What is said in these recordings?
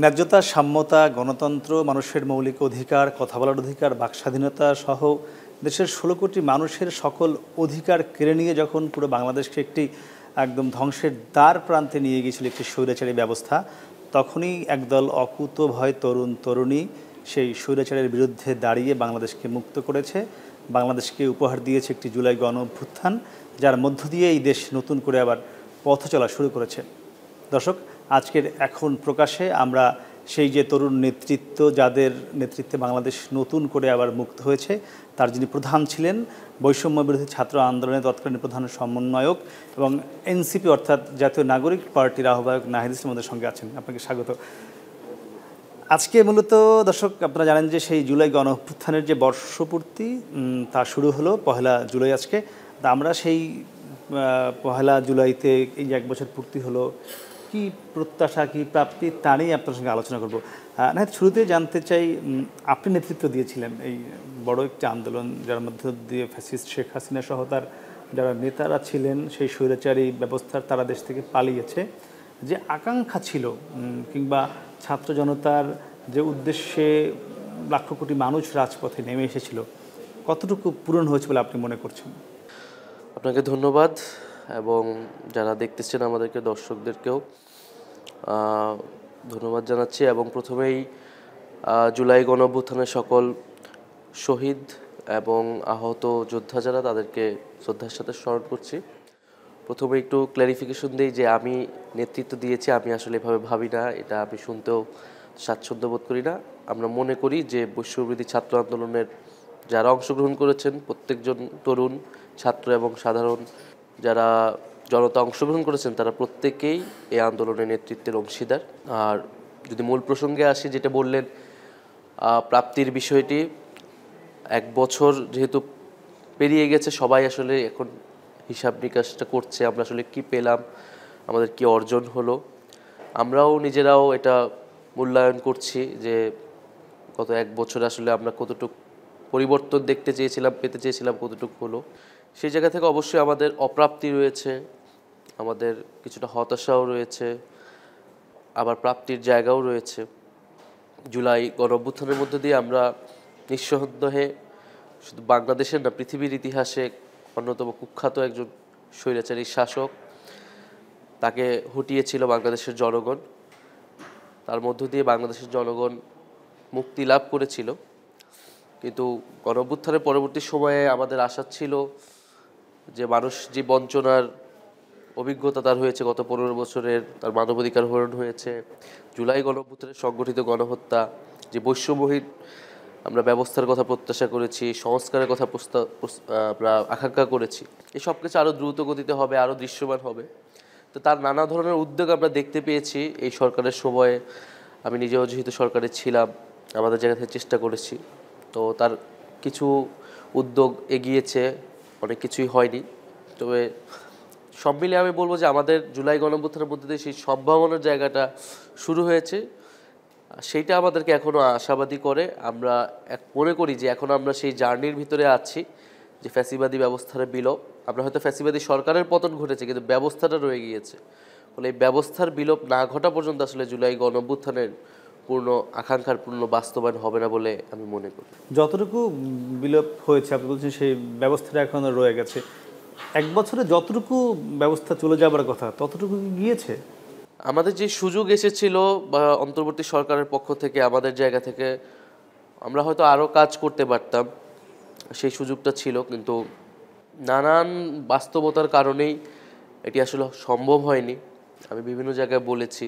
ন্যায্যতা, সাম্যতা, গণতন্ত্র, মানুষের মৌলিক অধিকার, কথা বলার অধিকার, বাকস্বাধীনতা সহ দেশের ১৬ কোটি মানুষের সকল অধিকার কেড়ে নিয়ে যখন পুরো বাংলাদেশকে একটি একদম ধ্বংসের দ্বার প্রান্তে নিয়ে গিয়েছিল একটি স্বৈরাচারী ব্যবস্থা, তখনই একদল অকুতোভয় তরুণ তরুণী সেই স্বৈরাচারের বিরুদ্ধে দাঁড়িয়ে বাংলাদেশকে মুক্ত করেছে, বাংলাদেশকে উপহার দিয়েছে একটি জুলাই গণ অভ্যুত্থান, যার মধ্য দিয়ে এই দেশ নতুন করে আবার পথ চলা শুরু করেছে। দর্শক, আজকের এখন প্রকাশে আমরা সেই যে তরুণ নেতৃত্ব, যাদের নেতৃত্বে বাংলাদেশ নতুন করে আবার মুক্ত হয়েছে, তার যিনি প্রধান ছিলেন, বৈষম্য বিরোধী ছাত্র আন্দোলনের তৎকালীন প্রধান সমন্বয়ক এবং এনসিপি অর্থাৎ জাতীয় নাগরিক পার্টির আহ্বায়ক নাহিদ ইসলাম আমাদের সঙ্গে আছেন। আপনাকে স্বাগত। আজকে মূলত দর্শক, আপনারা জানেন যে সেই জুলাই গণ অভ্যুত্থানের যে বর্ষপূর্তি তা শুরু হলো ১লা জুলাই আজকে। আমরা সেই ১লা জুলাইতে এই যে ১ বছর পূর্তি হলো, কি প্রত্যাশা, কি প্রাপ্তি, তা নিয়ে আপনার সঙ্গে আলোচনা করবো। নাহিদ, শুরুতে জানতে চাই, আপনি নেতৃত্ব দিয়েছিলেন এই বড় একটি আন্দোলন, যার মধ্য দিয়ে ফ্যাসিস্ট শেখ হাসিনা সহ তার যারা নেতারা ছিলেন, সেই স্বৈরাচারী ব্যবস্থার তারা দেশ থেকে পালিয়েছে। যে আকাঙ্ক্ষা ছিল কিংবা ছাত্র জনতার যে উদ্দেশ্যে লাখ কোটি মানুষ রাজপথে নেমে এসেছিল, কতটুকু পূরণ হয়েছে বলে আপনি মনে করছেন? আপনাকে ধন্যবাদ, এবং যারা দেখতেছেন আমাদেরকে, দর্শকদেরকেও ধন্যবাদ জানাচ্ছি। এবং প্রথমেই জুলাই গণ অভ্যুত্থানের সকল শহীদ এবং আহত যোদ্ধা যারা, তাদেরকে শ্রদ্ধার সাথে স্মরণ করছি। প্রথমে একটু ক্ল্যারিফিকেশন দিই যে আমি নেতৃত্ব দিয়েছি, আমি আসলে এভাবে ভাবি না, এটা আমি শুনতেও স্বাচ্ছন্দ্য বোধ করি না। আমরা মনে করি যে বৈষম্যবিরোধী ছাত্র আন্দোলনের যারা অংশগ্রহণ করেছেন, প্রত্যেকজন তরুণ ছাত্র এবং সাধারণ যারা জনতা অংশগ্রহণ করেছেন, তারা প্রত্যেকেই এই আন্দোলনের নেতৃত্বের অংশীদার। আর যদি মূল প্রসঙ্গে আসি, যেটা বললেন প্রাপ্তির বিষয়টি, 1 বছর যেহেতু পেরিয়ে গেছে, সবাই আসলে এখন হিসাব নিকাশটা করছে, আমরা আসলে কি পেলাম, আমাদের কি অর্জন হলো। আমরাও নিজেরাও এটা মূল্যায়ন করছি যে গত 1 বছরে আসলে আমরা কতটুকু পরিবর্তন দেখতে চেয়েছিলাম, পেতে চেয়েছিলাম, কতটুকু হলো। সেই জায়গা থেকে অবশ্যই আমাদের অপ্রাপ্তি রয়েছে, আমাদের কিছুটা হতাশাও রয়েছে, আবার প্রাপ্তির জায়গাও রয়েছে। জুলাই গণ অভ্যুত্থানের মধ্যে দিয়ে আমরা নিঃসন্দেহে শুধু বাংলাদেশের না, পৃথিবীর ইতিহাসে অন্যতম কুখ্যাত একজন স্বৈরাচারী শাসক, তাকে হটিয়েছিল বাংলাদেশের জনগণ। তার মধ্য দিয়ে বাংলাদেশের জনগণ মুক্তি লাভ করেছিল। কিন্তু গণ অভ্যুত্থানের পরবর্তী সময়ে আমাদের আশা ছিল যে মানুষ যে বঞ্চনার অভিজ্ঞতা তার হয়েছে গত 15 বছরের, তার মানবাধিকার হরণ হয়েছে, জুলাই গণ অভ্যুত্থানের সংগঠিত গণহত্যা, যে বৈষম্যহীন আমরা ব্যবস্থার কথা প্রত্যাশা করেছি, সংস্কারের কথা আমরা আকাঙ্ক্ষা করেছি, এই সব কিছু আরও দ্রুত গতিতে হবে, আরও দৃশ্যমান হবে। তো তার নানা ধরনের উদ্যোগ আমরা দেখতে পেয়েছি এই সরকারের সময়ে। আমি নিজেও যেহেতু সরকারে ছিলাম, আমাদের জায়গা থেকে চেষ্টা করেছি। তো তার কিছু উদ্যোগ এগিয়েছে, অনেক কিছুই হয়নি। তবে সব মিলিয়ে আমি বলবো যে আমাদের জুলাই গণ অভ্যুত্থানের মধ্যে দিয়ে সেই সম্ভাবনার জায়গাটা শুরু হয়েছে, সেইটা আমাদেরকে এখনও আশাবাদী করে। আমরা মনে করি যে এখন আমরা সেই জার্নির ভিতরে আছি, যে ফ্যাসিবাদী ব্যবস্থার বিলোপ, আমরা হয়তো ফ্যাসিবাদী সরকারের পতন ঘটেছে, কিন্তু ব্যবস্থাটা রয়ে গিয়েছে। ফলে এই ব্যবস্থার বিলোপ না ঘটা পর্যন্ত আসলে জুলাই গণ অভ্যুত্থানের পূর্ণ আকাঙ্ক্ষার পূর্ণ বাস্তবায়ন হবে না বলে আমি মনে করি। যতটুকু বিলোপ হয়েছে, আপনি বলছেন সেই ব্যবস্থাটা এখনও রয়ে গেছে। 1 বছরে যতটুকু ব্যবস্থা চলে যাবার কথা, ততটুকু গিয়েছে? আমাদের যে সুযোগ এসেছিল বা অন্তর্বর্তী সরকারের পক্ষ থেকে, আমাদের জায়গা থেকে আমরা হয়তো আরও কাজ করতে পারতাম, সেই সুযোগটা ছিল। কিন্তু নানান বাস্তবতার কারণেই এটি আসলে সম্ভব হয়নি। আমি বিভিন্ন জায়গায় বলেছি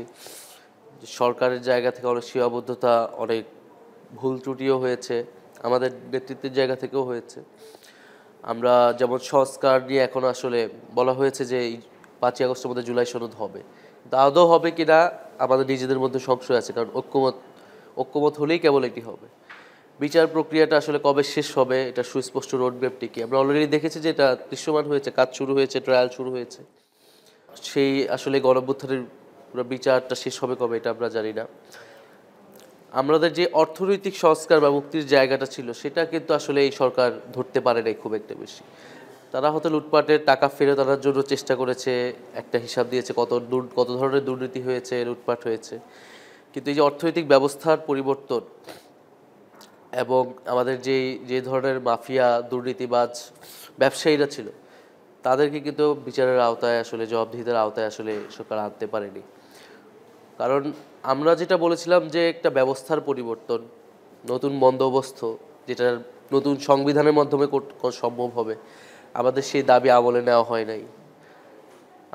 যে সরকারের জায়গা থেকে অনেক সীমাবদ্ধতা, অনেক ভুল ত্রুটিও হয়েছে, আমাদের নেতৃত্বের জায়গা থেকেও হয়েছে। আমরা যেমন সংস্কার নিয়ে এখন আসলে বলা হয়েছে যে 5ই আগস্টের মধ্যে জুলাই সনদ হবে, কিন্তু আদৌ হবে কিনা আমাদের নিজেদের মধ্যে সংশয় আছে, কারণ ঐক্যমত হলেই কেবল এটি হবে। বিচার প্রক্রিয়াটা আসলে কবে শেষ হবে, এটা সুস্পষ্ট রোডম্যাপটি কি আমরা অলরেডি দেখেছি যে এটা দৃশ্যমান হয়েছে, কাজ শুরু হয়েছে, ট্রায়াল শুরু হয়েছে। সেই আসলে গণ অভ্যুত্থানের পুরো বিচারটা শেষ হবে কবে, এটা আমরা জানি না। আমাদের যে অর্থনৈতিক সংস্কার বা মুক্তির জায়গাটা ছিল, সেটা কিন্তু আসলে এই সরকার ধরতে পারে নাই খুব একটা বেশি। তারা হয়তো লুটপাটের টাকা ফেরত আনার জন্য চেষ্টা করেছে, একটা হিসাব দিয়েছে কত ধরনের দুর্নীতি হয়েছে, লুটপাট হয়েছে, কিন্তু এই যে অর্থনৈতিক ব্যবস্থার পরিবর্তন এবং আমাদের যে ধরনের মাফিয়া দুর্নীতিবাজ ব্যবসায়ীরা ছিল তাদেরকে কিন্তু বিচারের আওতায় আসলে জবাবদিহিতার আওতায় আসলে সরকার আনতে পারেনি। কারণ আমরা যেটা বলেছিলাম যে একটা ব্যবস্থার পরিবর্তন, নতুন বন্দোবস্ত, যেটা নতুন সংবিধানের মাধ্যমে সম্ভব হবে, আমাদের সেই দাবি আমলে নেওয়া হয় নাই।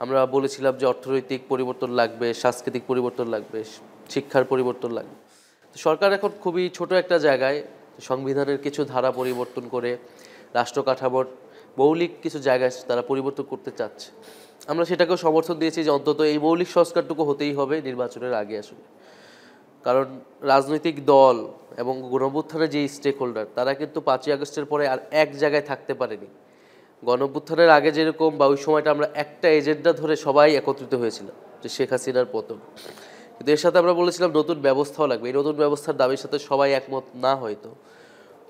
আমরা বলেছিলাম যে অর্থনৈতিক পরিবর্তন লাগবে, সাংস্কৃতিক পরিবর্তন লাগবে, শিক্ষার পরিবর্তন লাগবে। তো সরকার এখন খুবই ছোট একটা জায়গায় সংবিধানের কিছু ধারা পরিবর্তন করে রাষ্ট্র কাঠামোর মৌলিক কিছু জায়গায় তারা পরিবর্তন করতে চাচ্ছে। আমরা সেটাকেও সমর্থন দিয়েছি যে অন্তত এই মৌলিক সংস্কারটুকু হতেই হবে নির্বাচনের আগে আসলে। কারণ রাজনৈতিক দল এবং গণঅভ্যুত্থানের যে স্টেক হোল্ডার তারা কিন্তু 5ই আগস্টের পরে আর এক জায়গায় থাকতে পারেনি। গণঅভ্যুত্থানের আগে যেরকম বা ওই সময়টা আমরা একটা এজেন্ডা ধরে সবাই একত্রিত হয়েছিলাম যে শেখ হাসিনার পতন, কিন্তু এর সাথে আমরা বলেছিলাম নতুন ব্যবস্থাও লাগবে। এই নতুন ব্যবস্থার দাবির সাথে সবাই একমত না হয়তো,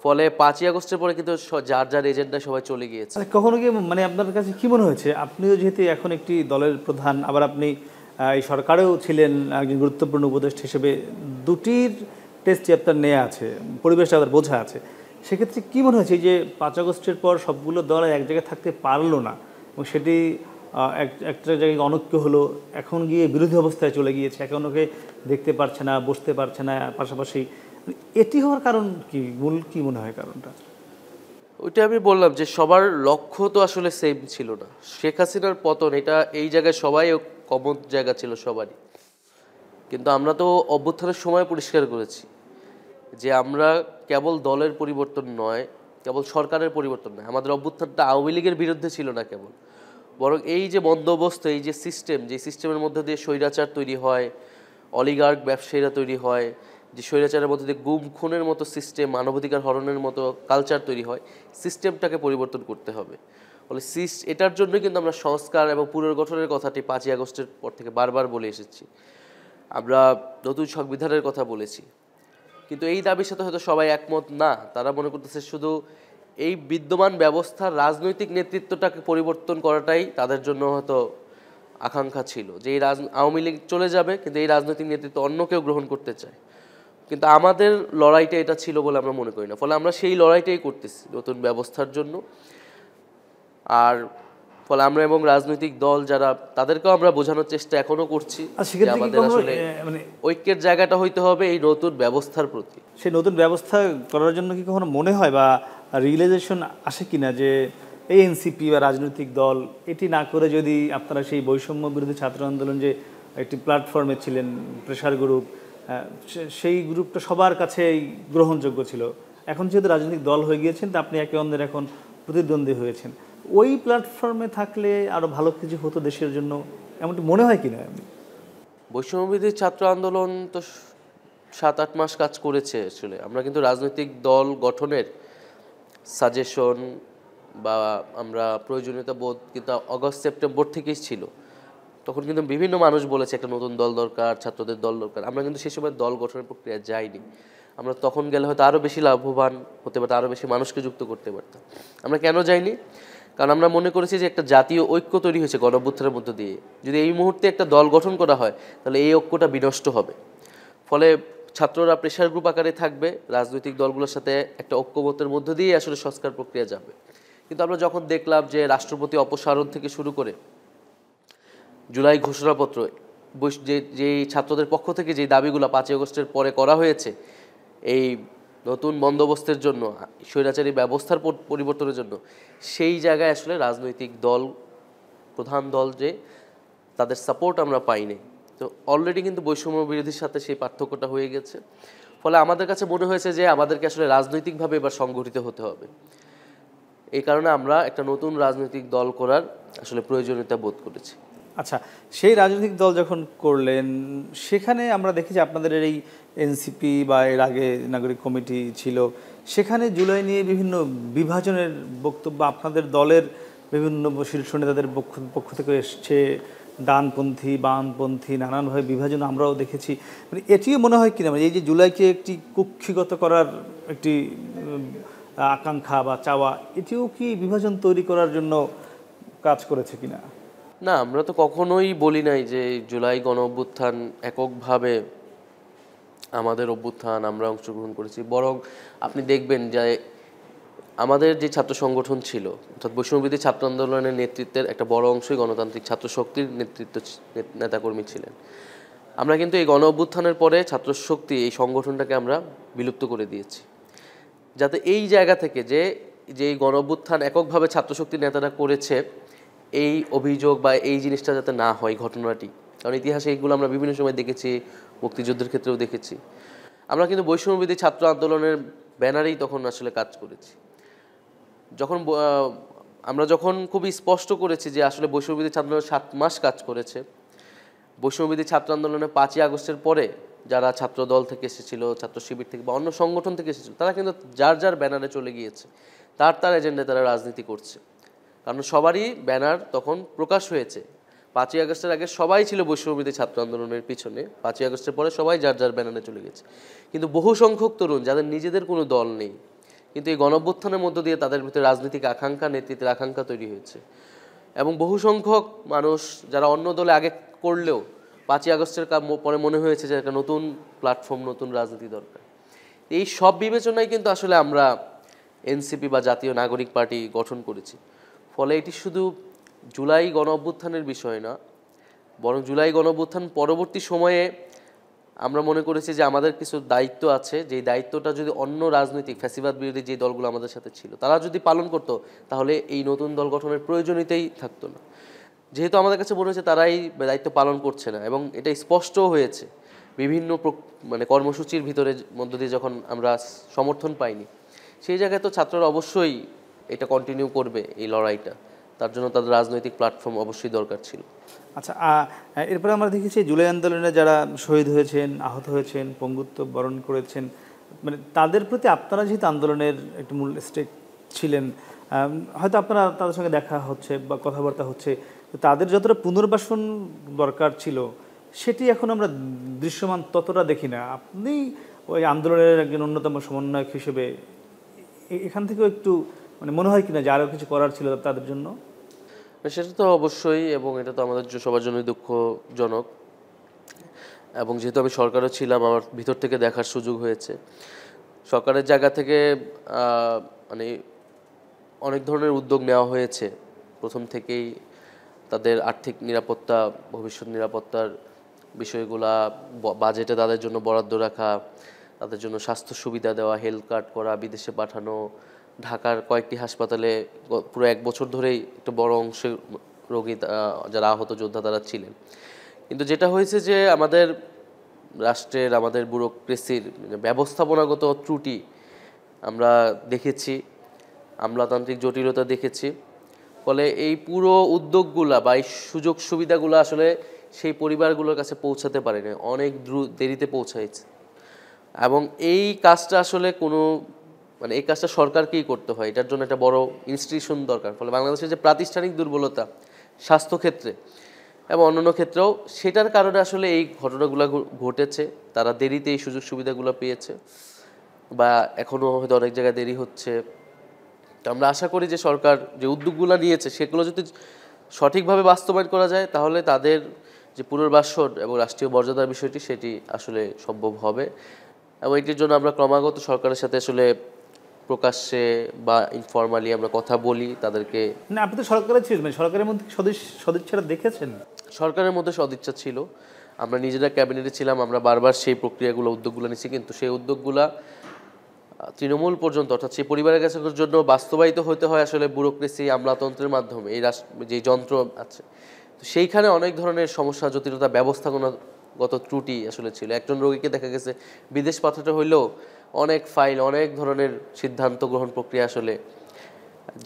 ফলে 5ই আগস্টের পরে কিন্তু যার যার এজেন্ডায় সবাই চলে গিয়েছে। কখনো কি মানে আপনার কাছে কি মনে হয়েছে, আপনিও যেহেতু এখন একটি দলের প্রধান, আবার আপনি এই সরকারেও ছিলেন একজন গুরুত্বপূর্ণ উপদেষ্টা হিসেবে, দুটির টেস্টই আপনার নেওয়া আছে, পরিবেশটা আবার বোঝা আছে, সেক্ষেত্রে কি মনে হয়েছে যে 5 আগস্টের পর সবগুলো দল এক জায়গায় থাকতে পারলো না এবং সেটি একটা জায়গায় অনৈক্য হলো, এখন গিয়ে বিরোধী অবস্থায় চলে গিয়েছে, এখন ওকে দেখতে পারছে না, বসতে পারছে না পাশাপাশি, এটি হওয়ার কারণ কি, মূল কি মনে হয় কারণটা? ওইটা আমি বললাম যে সবার লক্ষ্য তো আসলে সেম ছিল না। শেখ হাসিনার পতন এটা এই জায়গায় সবাই কমন জায়গা ছিল সবারই, কিন্তু আমরা তো অভ্যুত্থানের সময় পরিষ্কার করেছি যে আমরা কেবল দলের পরিবর্তন নয়, কেবল সরকারের পরিবর্তন নয়, আমাদের অভ্যুত্থানটা আওয়ামী লীগের বিরুদ্ধে ছিল না কেবল, বরং এই যে বন্দোবস্ত, এই যে সিস্টেম, যে সিস্টেমের মধ্যে দিয়ে স্বৈরাচার তৈরি হয়, অলিগার্ক ব্যবসায়ীরা তৈরি হয়, যে স্বৈরাচারের মধ্যে দিয়ে গুম খুনের মতো সিস্টেম, মানবাধিকার হরণের মতো কালচার তৈরি হয়, সিস্টেমটাকে পরিবর্তন করতে হবে। ফলে এটার জন্যই কিন্তু আমরা সংস্কার এবং পুনর্গঠনের কথাটি 5ই আগস্টের পর থেকে বারবার বলে এসেছি। আমরা নতুন সংবিধানের কথা বলেছি, কিন্তু এই দাবির সাথে হয়তো সবাই একমত না। তারা মনে করতেছে শুধু এই বিদ্যমান ব্যবস্থার রাজনৈতিক নেতৃত্বটাকে পরিবর্তন করাটাই তাদের জন্য হয়তো আকাঙ্ক্ষা ছিল, যে এই আওয়ামী লীগ চলে যাবে কিন্তু এই রাজনৈতিক নেতৃত্ব অন্য কেউ গ্রহণ করতে চায়। কিন্তু আমাদের লড়াইটা এটা ছিল বলে আমরা মনে করি না, ফলে আমরা সেই লড়াইটাই করতেছি নতুন ব্যবস্থার জন্য। আর ফলে আমরা এবং রাজনৈতিক দল যারা, তাদেরকেও আমরা বোঝানোর চেষ্টা এখনো করছি যে আমাদের আসলে ঐক্যের জায়গাটা হইতে হবে এই নতুন ব্যবস্থার প্রতি। সেই নতুন ব্যবস্থা করার জন্য কি কখনো মনে হয় বা রিয়েলাইজেশন আসে কিনা যে এই এনসিপি বা রাজনৈতিক দল এটি না করে যদি আপনারা সেই বৈষম্য বিরোধী ছাত্র আন্দোলন যে একটি প্ল্যাটফর্মে ছিলেন, প্রেশার গ্রুপ, সেই গ্রুপটা সবার কাছেই গ্রহণযোগ্য ছিল, এখন যেহেতু রাজনৈতিক দল হয়ে গিয়েছেন তা আপনি একে অন্যের এখন প্রতিদ্বন্দ্বী হয়েছেন, ওই প্ল্যাটফর্মে থাকলে আরও ভালো কিছু হতো দেশের জন্য, এমনটি মনে হয় কিনা? বৈষম্যবিরোধী ছাত্র আন্দোলন তো 7-8 মাস কাজ করেছে আসলে। আমরা কিন্তু রাজনৈতিক দল গঠনের সাজেশন বা আমরা প্রয়োজনীয়তা বোধ কিন্তু আগস্ট সেপ্টেম্বর থেকেই ছিল। তখন কিন্তু বিভিন্ন মানুষ বলেছে একটা নতুন দল দরকার, ছাত্রদের দল দরকার। আমরা কিন্তু সেই সময় দল গঠনের প্রক্রিয়া যাইনি। আমরা তখন গেলে হয়তো আরও বেশি লাভবান হতে পারতাম, আরও বেশি মানুষকে যুক্ত করতে পারতাম। আমরা কেন যাইনি? কারণ আমরা মনে করেছি যে একটা জাতীয় ঐক্য তৈরি হয়েছে গণঅভ্যুত্থানের মধ্য দিয়ে, যদি এই মুহূর্তে একটা দল গঠন করা হয় তাহলে এই ঐক্যটা বিনষ্ট হবে। ফলে ছাত্ররা প্রেশার গ্রুপ আকারে থাকবে, রাজনৈতিক দলগুলোর সাথে একটা ঐক্যমতের মধ্য দিয়ে আসলে সংস্কার প্রক্রিয়া যাবে। কিন্তু আমরা যখন দেখলাম যে রাষ্ট্রপতি অপসারণ থেকে শুরু করে জুলাই ঘোষণাপত্র, যেই ছাত্রদের পক্ষ থেকে যে দাবিগুলো 5ই আগস্টের পরে করা হয়েছে এই নতুন বন্দোবস্তের জন্য, স্বৈরাচারী ব্যবস্থার পরিবর্তনের জন্য, সেই জায়গায় আসলে রাজনৈতিক দল, প্রধান দল যে তাদের সাপোর্ট আমরা পাইনি। তো অলরেডি কিন্তু বৈষম্য বিরোধীর সাথে সেই পার্থক্যটা হয়ে গেছে। ফলে আমাদের কাছে মনে হয়েছে যে আমাদেরকে আসলে রাজনৈতিকভাবে এবার সংগঠিত হতে হবে। এই কারণে আমরা একটা নতুন রাজনৈতিক দল করার আসলে প্রয়োজনীয়তা বোধ করেছি। আচ্ছা, সেই রাজনৈতিক দল যখন করলেন সেখানে আমরা দেখি যে আপনাদের এই এনসিপি বা এর আগে নাগরিক কমিটি ছিল, সেখানে জুলাই নিয়ে বিভিন্ন বিভাজনের বক্তব্য আপনাদের দলের বিভিন্ন শীর্ষ নেতাদের পক্ষ থেকে এসছে, ডানপন্থী বামপন্থী নানানভাবে বিভাজন আমরাও দেখেছি। মানে এটিও মনে হয় কিনা এই যে জুলাইকে একটি কুক্ষিগত করার একটি আকাঙ্ক্ষা বা চাওয়া, এটিও কি বিভাজন তৈরি করার জন্য কাজ করেছে কিনা? না, আমরা তো কখনোই বলি নাই যে জুলাই গণ অভ্যুত্থান এককভাবে আমাদের অভ্যুত্থান, আমরা অংশগ্রহণ করেছি। বরং আপনি দেখবেন যে আমাদের যে ছাত্র সংগঠন ছিল, অর্থাৎ বৈষম্যবিরোধী ছাত্র আন্দোলনের নেতৃত্বের একটা বড় অংশই গণতান্ত্রিক ছাত্র শক্তির নেতাকর্মী ছিলেন। আমরা কিন্তু এই গণ অভ্যুত্থানের পরে ছাত্র শক্তি এই সংগঠনটাকে আমরা বিলুপ্ত করে দিয়েছি, যাতে এই জায়গা থেকে যে এই গণ অভ্যুত্থান এককভাবে ছাত্র শক্তির নেতারা করেছে এই অভিযোগ বা এই জিনিসটা যাতে না হয় ঘটনাটি। কারণ ইতিহাসে এইগুলো আমরা বিভিন্ন সময় দেখেছি, মুক্তিযুদ্ধের ক্ষেত্রেও দেখেছি। আমরা কিন্তু বৈষম্যবিরোধী ছাত্র আন্দোলনের ব্যানারেই তখন আসলে কাজ করেছি। আমরা যখন খুবই স্পষ্ট করেছি যে আসলে বৈষম্যবিরোধী ছাত্র আন্দোলন 7 মাস কাজ করেছে, বৈষম্যবিরোধী ছাত্র আন্দোলনে 5ই আগস্টের পরে যারা ছাত্র দল থেকে এসেছিল, ছাত্র শিবির থেকে বা অন্য সংগঠন থেকে এসেছিল, তারা কিন্তু যার যার ব্যানারে চলে গিয়েছে, তার এজেন্ডায় তারা রাজনীতি করছে। কারণ সবারই ব্যানার তখন প্রকাশ হয়েছে। 5ই আগস্টের আগে সবাই ছিল বৈষম্যবিরোধী ছাত্র আন্দোলনের পিছনে, 5ই আগস্টের পরে সবাই যার যার ব্যানারে চলে গেছে। কিন্তু বহু সংখ্যক তরুণ যাদের নিজেদের কোনো দল নেই, কিন্তু এই গণঅভ্যুত্থানের মধ্য দিয়ে তাদের ভিতরে রাজনৈতিক আকাঙ্ক্ষা, নেতৃত্বের আকাঙ্ক্ষা তৈরি হয়েছে। এবং বহু সংখ্যক মানুষ যারা অন্য দলে আগে করলেও 5ই আগস্টের পরে মনে হয়েছে যে একটা নতুন প্ল্যাটফর্ম, নতুন রাজনীতি দরকার। এই সব বিবেচনায় কিন্তু আসলে আমরা এনসিপি বা জাতীয় নাগরিক পার্টি গঠন করেছি। ফলে এটি শুধু জুলাই গণ অভ্যুত্থানের বিষয় না, বরং জুলাই গণ অভ্যুত্থান পরবর্তী সময়ে আমরা মনে করেছি যে আমাদের কিছু দায়িত্ব আছে, যেই দায়িত্বটা যদি অন্য রাজনৈতিক ফ্যাসিবাদ বিরোধী যে দলগুলো আমাদের সাথে ছিল তারা যদি পালন করতো, তাহলে এই নতুন দল গঠনের প্রয়োজনীয়তাই থাকতো না। যেহেতু আমাদের কাছে মনে হয়েছে তারাই দায়িত্ব পালন করছে না, এবং এটা স্পষ্টও হয়েছে বিভিন্ন কর্মসূচির ভিতরে মধ্য দিয়ে যখন আমরা সমর্থন পাইনি, সেই জায়গায় তো ছাত্ররা অবশ্যই এটা কন্টিনিউ করবে এই লড়াইটা। তার জন্য তাদের রাজনৈতিক প্ল্যাটফর্ম অবশ্যই দরকার ছিল। আচ্ছা, এরপরে আমরা দেখেছি জুলাই আন্দোলনে যারা শহীদ হয়েছেন, আহত হয়েছেন, পঙ্গুত্ব বরণ করেছেন, মানে তাদের প্রতি আপনারা যেহেতু আন্দোলনের একটি মূল স্টেক ছিলেন, হয়তো আপনারা তাদের সঙ্গে দেখা হচ্ছে বা কথাবার্তা হচ্ছে, তাদের যতটা পুনর্বাসন দরকার ছিল সেটি এখন আমরা দৃশ্যমান ততটা দেখি না। আপনি ওই আন্দোলনের একজন অন্যতম সমন্বয়ক হিসেবে এখান থেকেও একটু মনে হয় কিনা যে আরও কিছু করার ছিল তাদের জন্য? সেটা তো অবশ্যই, এবং এটা তো আমাদের সবার জন্যই দুঃখজনক। এবং যেহেতু আমি সরকারও ছিলাম, আমার ভিতর থেকে দেখার সুযোগ হয়েছে সরকারের জায়গা থেকে অনেক ধরনের উদ্যোগ নেওয়া হয়েছে। প্রথম থেকেই তাদের আর্থিক নিরাপত্তা, ভবিষ্যৎ নিরাপত্তার বিষয়গুলা, বাজেটে তাদের জন্য বরাদ্দ রাখা, তাদের জন্য স্বাস্থ্য সুবিধা দেওয়া, হেলথ কার্ড করা, বিদেশে পাঠানো, ঢাকার কয়েকটি হাসপাতালে পুরো 1 বছর ধরেই একটা বড় অংশের রোগী যারা আহত যোদ্ধা তারা ছিলেন। কিন্তু যেটা হয়েছে যে আমাদের রাষ্ট্রের, আমাদের ব্যুরোক্রেসির ব্যবস্থাপনাগত ত্রুটি আমরা দেখেছি, আমলাতান্ত্রিক জটিলতা দেখেছি। ফলে এই পুরো উদ্যোগগুলা বা এই সুযোগ সুবিধাগুলো আসলে সেই পরিবারগুলোর কাছে পৌঁছাতে পারেনি, অনেক দেরিতে পৌঁছাইছে। এবং এই কাজটা আসলে এই কাজটা সরকারকেই করতে হয়, এটার জন্য একটা বড় ইনস্টিটিউশন দরকার। ফলে বাংলাদেশের যে প্রাতিষ্ঠানিক দুর্বলতা স্বাস্থ্যক্ষেত্রে এবং অন্যান্য ক্ষেত্রেও, সেটার কারণে আসলে এই ঘটনাগুলো ঘটেছে। তারা দেরিতে এই সুযোগ সুবিধাগুলো পেয়েছে, বা এখনও হয়তো অনেক জায়গায় দেরি হচ্ছে। তো আমরা আশা করি যে সরকার যে উদ্যোগগুলো নিয়েছে সেগুলো যদি সঠিকভাবে বাস্তবায়ন করা যায়, তাহলে তাদের যে পুনর্বাসন এবং রাষ্ট্রীয় মর্যাদার বিষয়টি সেটি আসলে সম্ভব হবে। এবং এটির জন্য আমরা ক্রমাগত সরকারের সাথে আসলে প্রকাশ্যে বা ইনফরমালি আমরা কথা বলি তাদেরকে। না, আপনি তো সরকারের ছিলেন, সরকারের মধ্যে সদিচ্ছাটা দেখেছেন? সরকারের মধ্যে সদিচ্ছা ছিল, আমরা নিজেরা ক্যাবিনেটে ছিলাম, আমরা বারবার সেই প্রক্রিয়াগুলো, উদ্যোগগুলো নিচ্ছি, কিন্তু সেই উদ্যোগগুলা তৃণমূল পর্যন্ত, অর্থাৎ সেই পরিবারের কাছে জন্য বাস্তবায়িত হতে হয় আসলে ব্যুরোক্রেসি, আমলাতন্ত্রের মাধ্যমে। এই যে যন্ত্র আছে, তো সেইখানে অনেক ধরনের সমস্যা, জটিলতা, ব্যবস্থাপনাগত ত্রুটি আসলে ছিল। একজন রোগীকে দেখা গেছে বিদেশ পাঠাতে হইলেও অনেক ফাইল, অনেক ধরনের সিদ্ধান্ত গ্রহণ প্রক্রিয়া আসলে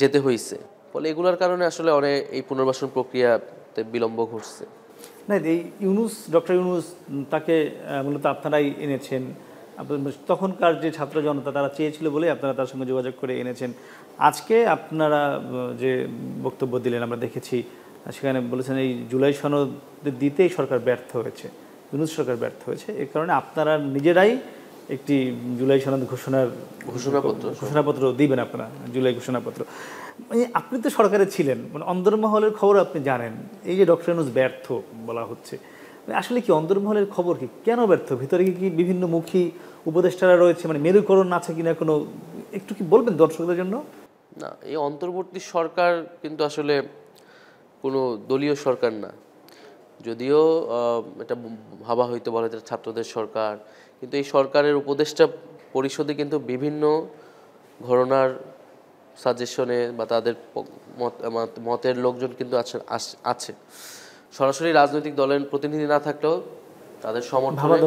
যেতে হয়েছে। ফলে এগুলোর কারণে আসলে এই পুনর্বাসন প্রক্রিয়াতে বিলম্ব ঘটছে। না, এই ডক্টর ইউনূস তাকে মূলত আপনারাই এনেছেন। তখনকার যে ছাত্র জনতা তারা চেয়েছিল বলে আপনারা তার সঙ্গে যোগাযোগ করে এনেছেন। আজকে আপনারা যে বক্তব্য দিলেন আমরা দেখেছি, সেখানে বলেছেন এই জুলাই সনদ দিতেই সরকার ব্যর্থ হয়েছে, ইউনূস সরকার ব্যর্থ হয়েছে। এই কারণে আপনারা নিজেরাই একটি জুলাই সনদ ঘোষণাপত্র দিবেন, আপনারা জুলাই ঘোষণাপত্র। আপনি তো সরকারে ছিলেন, অন্দরমহলের খবর আপনি জানেন। এই যে ডক্টর ইউনূস ব্যর্থ বলা হচ্ছে, আসলে কি অন্দরমহলের খবর কি, কেন ব্যর্থ? ভিতরে কি বিভিন্ন মুখী উপদেষ্টারা রয়েছে, মানে মেরুকরণ আছে কিনা কোনো, একটু কি বলবেন দর্শকদের জন্য? না, এই অন্তর্বর্তী সরকার কিন্তু আসলে কোনো দলীয় সরকার না। যদিও এটা ভাবা হইতে বলে যে ছাত্রদের সরকার, কিন্তু এই সরকারের উপদেষ্টা পরিষদে কিন্তু বিভিন্ন ঘরানার সাজেশনে বা তাদের মতের লোকজন কিন্তু আছে। সরাসরি রাজনৈতিক দলের প্রতিনিধি না থাকলেও তাদের সমর্থনে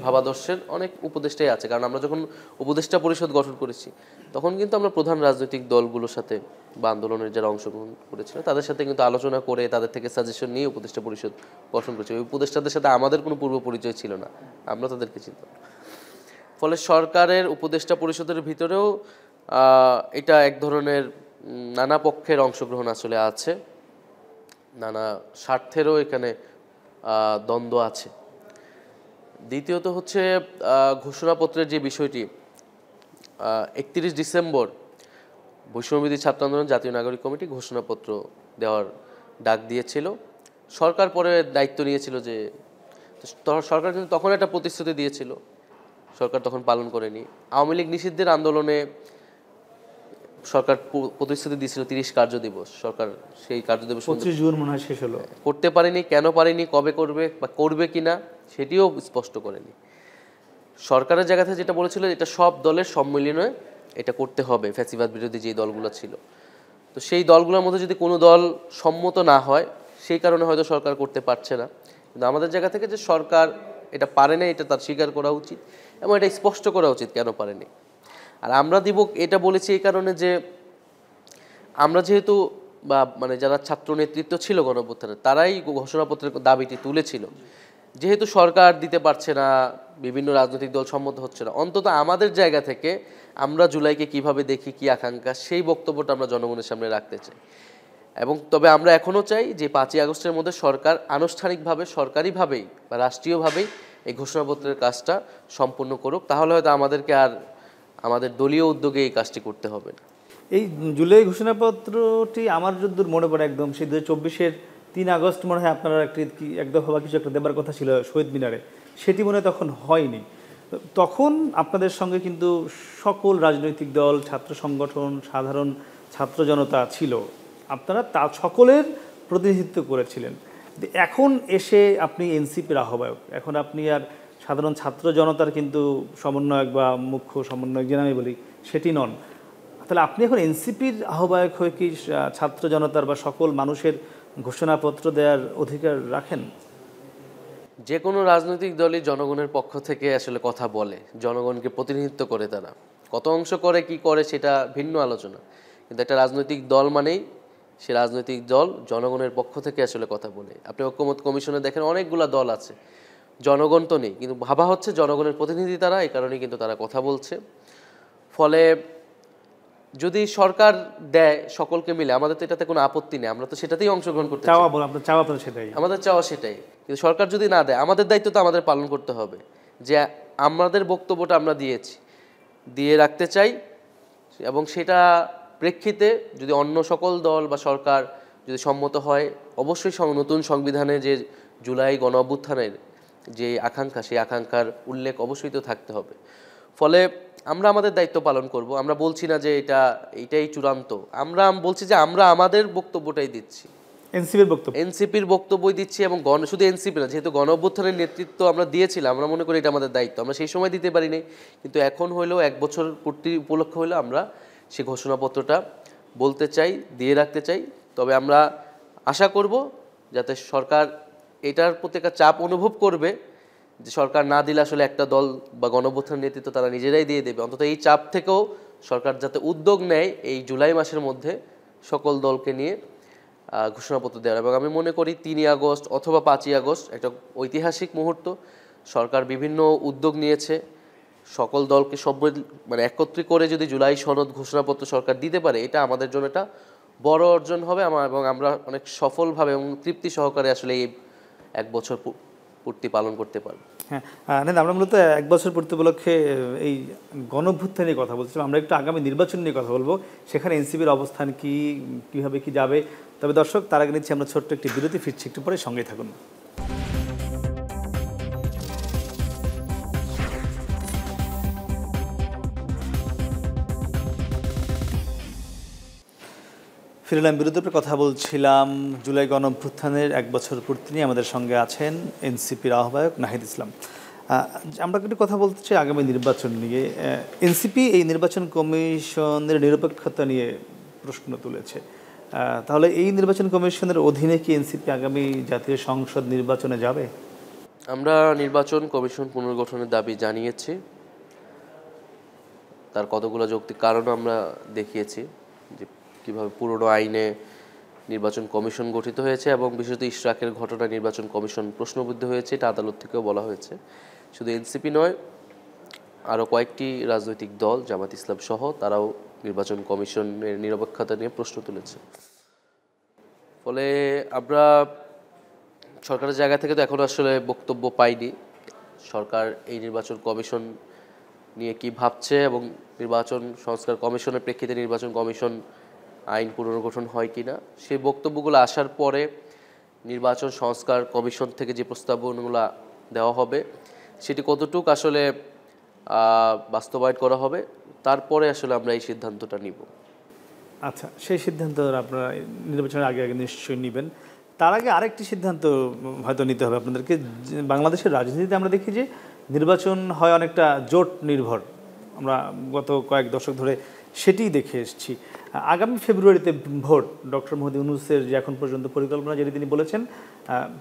ভাবাদর্শের অনেক উপদেষ্টাই আছে। কারণ আমরা যখন উপদেষ্টা পরিষদ গঠন করেছি তখন কিন্তু আমরা প্রধান রাজনৈতিক দলগুলোর সাথে বা আন্দোলনের যারা অংশগ্রহণ করেছিল তাদের সাথে কিন্তু আলোচনা করে তাদের থেকে সাজেশন নিয়ে উপদেষ্টা পরিষদ গঠন করেছি। ওই উপদেষ্টাদের সাথে আমাদের কোনো পূর্ব পরিচয় ছিল না, আমরা তাদেরকে চিনতাম। ফলে সরকারের উপদেষ্টা পরিষদের ভিতরেও এটা এক ধরনের নানা পক্ষের অংশগ্রহণ আসলে আছে, নানা স্বার্থেরও এখানে দ্বন্দ্ব আছে। দ্বিতীয়ত হচ্ছে ঘোষণাপত্রের যে বিষয়টি, 31 ডিসেম্বর বৈষম্যবিরোধী ছাত্র আন্দোলন জাতীয় নাগরিক কমিটি ঘোষণাপত্র দেওয়ার ডাক দিয়েছিল। সরকার পরে দায়িত্ব নিয়েছিল যে, সরকার কিন্তু তখন একটা প্রতিশ্রুতি দিয়েছিল, সরকার তখন পালন করেনি। আওয়ামী লীগ নিষিদ্ধের আন্দোলনে সরকার প্রতিশ্রুতি দিয়েছিল 30 কার্য দিবস, সরকার সেই কার্য দিবস 25 জুন মনে হয় শেষ হলো, করতে পারেনি। কেন পারেনি, কবে করবে বা করবে কিনা সেটিও স্পষ্ট করেনি। সরকারের জায়গা থেকে যেটা বলেছিল এটা সব দলের সম্মিলনে এটা করতে হবে, ফ্যাসিবাদ বিরোধী যে দলগুলো ছিল। তো সেই দলগুলোর মধ্যে যদি কোনো দল সম্মত না হয় সেই কারণে হয়তো সরকার করতে পারছে না। কিন্তু আমাদের জায়গা থেকে যে সরকার এটা পারে না এটা তার স্বীকার করা উচিত এবং এটা স্পষ্ট করা উচিত কেন পারেনি। আর আমরা দিব এটা বলেছি এই কারণে যে আমরা যেহেতু বা মানে যারা ছাত্র নেতৃত্ব ছিল গণঅভ্যুত্থানে তারাই ঘোষণাপত্রের দাবিটি তুলেছিল, যেহেতু সরকার দিতে পারছে না, বিভিন্ন রাজনৈতিক দল সম্মত হচ্ছে না, অন্তত আমাদের জায়গা থেকে আমরা জুলাইকে কিভাবে দেখি, কি আকাঙ্ক্ষা, সেই বক্তব্যটা আমরা জনগণের সামনে রাখতে চাই। এবং তবে আমরা এখনও চাই যে 5ই আগস্টের মধ্যে সরকার আনুষ্ঠানিকভাবে, সরকারিভাবেই বা রাষ্ট্রীয়ভাবেই এই ঘোষণাপত্রের কাজটা সম্পূর্ণ করুক। তাহলে হয়তো আমাদেরকে আর আমাদের দলীয় উদ্যোগে এই কাজটি করতে হবে না। এই জুলাই ঘোষণাপত্রটি আমার যদ্দূর মনে পড়ে একদম সেই 2024-এর 3 আগস্ট মনে হয় আপনারা এক দফা বা কিছু একটা দেবার কথা ছিল শহীদ মিনারে, সেটি মনে হয় তখন হয়নি। তখন আপনাদের সঙ্গে কিন্তু সকল রাজনৈতিক দল, ছাত্র সংগঠন, সাধারণ ছাত্র জনতা ছিল, আপনারা তা সকলের প্রতিনিধিত্ব করেছিলেন। এখন এসে আপনি এনসিপির আহ্বায়ক, এখন আপনি আর সাধারণ ছাত্র জনতার কিন্তু সমন্বয়ক বা মুখ্য সমন্বয়ক যে আমি বলি সেটি নন। তাহলে আপনি এখন এনসিপির আহ্বায়ক হয়ে কি ছাত্র জনতার বা সকল মানুষের ঘোষণাপত্র দেওয়ার অধিকার রাখেন? যে কোনো রাজনৈতিক দলই জনগণের পক্ষ থেকে আসলে কথা বলে, জনগণকে প্রতিনিধিত্ব করে। তারা কত অংশ করে কি করে সেটা ভিন্ন আলোচনা, কিন্তু একটা রাজনৈতিক দল মানেই সে রাজনৈতিক দল জনগণের পক্ষ থেকে আসলে কথা বলে। আপনি ঐক্যমত্য কমিশনে দেখেন অনেকগুলো দল আছে, জনগণ তো নেই, কিন্তু ভাবা হচ্ছে জনগণের প্রতিনিধি তারা, এই কারণেই কিন্তু তারা কথা বলছে। ফলে যদি সরকার দেয় সকলকে মিলে, আমাদের তো এটাতে কোনো আপত্তি নেই, আমরা তো সেটাতেই অংশগ্রহণ করতে চাই, আমাদের চাওয়া সেটাই। কিন্তু সরকার যদি না দেয়, আমাদের দায়িত্ব তো আমাদের পালন করতে হবে, যে আমাদের বক্তব্যটা আমরা দিয়ে রাখতে চাই। এবং সেটা প্রেক্ষিতে যদি অন্য সকল দল বা সরকার যদি সম্মত হয়, অবশ্যই নতুন সংবিধানে যে জুলাই গণ অভ্যুত্থানের যে আকাঙ্ক্ষা, সেই আকাঙ্ক্ষার উল্লেখ অবশ্যই তো থাকতে হবে। ফলে আমরা আমাদের দায়িত্ব পালন করব। আমরা বলছি না যে এটাই চূড়ান্ত, আমরা বলছি যে আমরা আমাদের বক্তব্যটাই দিচ্ছি, এনসিপির বক্তব্যই দিচ্ছি। এবং শুধু এনসিপি না, যেহেতু গণ অভ্যুত্থানের নেতৃত্ব আমরা দিয়েছিলাম, আমরা মনে করি এটা আমাদের দায়িত্ব। আমরা সেই সময় দিতে পারিনি, কিন্তু এখন হইলেও 1 বছর পূর্তি উপলক্ষ হইলেও আমরা সেই ঘোষণাপত্রটা বলতে চাই, দিয়ে রাখতে চাই। তবে আমরা আশা করব যাতে সরকার এটার প্রতি একটা চাপ অনুভব করবে, যে সরকার না দিলে আসলে একটা দল বা গণঅভ্যুত্থানের নেতৃত্ব তারা নিজেরাই দিয়ে দেবে। অন্তত এই চাপ থেকেও সরকার যাতে উদ্যোগ নেয় এই জুলাই মাসের মধ্যে সকল দলকে নিয়ে ঘোষণাপত্র দেওয়ার। এবং আমি মনে করি 3 আগস্ট অথবা 5ই আগস্ট একটা ঐতিহাসিক মুহূর্ত। সরকার বিভিন্ন উদ্যোগ নিয়েছে, সকল দলকে মানে একত্রিত করে যদি জুলাই সনদ ঘোষণাপত্র সরকার দিতে পারে, এটা আমাদের জন্য একটা বড় অর্জন হবে। এবং আমরা অনেক সফলভাবে এবং তৃপ্তি সহকারে আসলে এই 1 বছর পূর্তি পালন করতে পারবো। হ্যাঁ, আমরা মূলত 1 বছর পূর্তি উপলক্ষে এই গণঅভ্যুত্থান নিয়ে কথা বলছিলাম। আমরা একটু আগামী নির্বাচন নিয়ে কথা বলবো, সেখানে এনসিপির অবস্থান কিভাবে কি যাবে। তবে দর্শক, তার আগে নিচ্ছি আমরা ছোট্ট একটি বিরতি, ফিরছি একটু পরে, সঙ্গেই থাকুন। ফিরলাম বিরতির কথা বলছিলাম জুলাই গণঅভ্যুত্থানের 1 বছর পূর্তি নিয়ে আমাদের সঙ্গে আছেন এনসিপির আহ্বায়ক নাহিদ ইসলাম। আমরা একটু কথা বলতে চাই আগামী নির্বাচন নিয়ে। এনসিপি এই নির্বাচন কমিশনের নিরপেক্ষতা নিয়ে প্রশ্ন তুলেছে। তাহলে এই নির্বাচন কমিশনের অধীনে কি এনসিপি আগামী জাতীয় সংসদ নির্বাচনে যাবে? আমরা নির্বাচন কমিশন পুনর্গঠনের দাবি জানিয়েছি, তার কতগুলো যৌক্তিক কারণ আমরা দেখিয়েছি যে কীভাবে পুরনো আইনে নির্বাচন কমিশন গঠিত হয়েছে এবং বিশেষত ইশরাকের ঘটনা নির্বাচন কমিশন প্রশ্নবিদ্ধ হয়েছে, এটা আদালত থেকেও বলা হয়েছে। শুধু এনসিপি নয়, আরও কয়েকটি রাজনৈতিক দল জামাত ইসলাম সহ তারাও নির্বাচন কমিশনের নিরপেক্ষতা নিয়ে প্রশ্ন তুলেছে। ফলে আমরা সরকারের জায়গা থেকে তো এখনও আসলে বক্তব্য পাইনি সরকার এই নির্বাচন কমিশন নিয়ে কি ভাবছে এবং নির্বাচন সংস্কার কমিশনের প্রেক্ষিতে নির্বাচন কমিশন আইন পুনর্গঠন হয় কিনা, সেই বক্তব্যগুলো আসার পরে নির্বাচন সংস্কার কমিশন থেকে যে প্রস্তাবনাগুলো দেওয়া হবে সেটি কতটুকু আসলে বাস্তবায়ন করা হবে, তারপরে আসলে আমরা এই সিদ্ধান্তটা নিব। আচ্ছা, সেই সিদ্ধান্ত আপনারা নির্বাচনের আগে আগে নিশ্চয়ই নেবেন। তার আগে আরেকটি সিদ্ধান্ত হয়তো নিতে হবে আপনাদেরকে। বাংলাদেশের রাজনীতিতে আমরা দেখি যে নির্বাচন হয় অনেকটা জোট নির্ভর, আমরা গত কয়েক দশক ধরে সেটিই দেখে এসেছি। আগামী ফেব্রুয়ারিতে ভোট, ডক্টর মোহাম্মদ ইউনূসের যে এখন পর্যন্ত পরিকল্পনা যেটি তিনি বলেছেন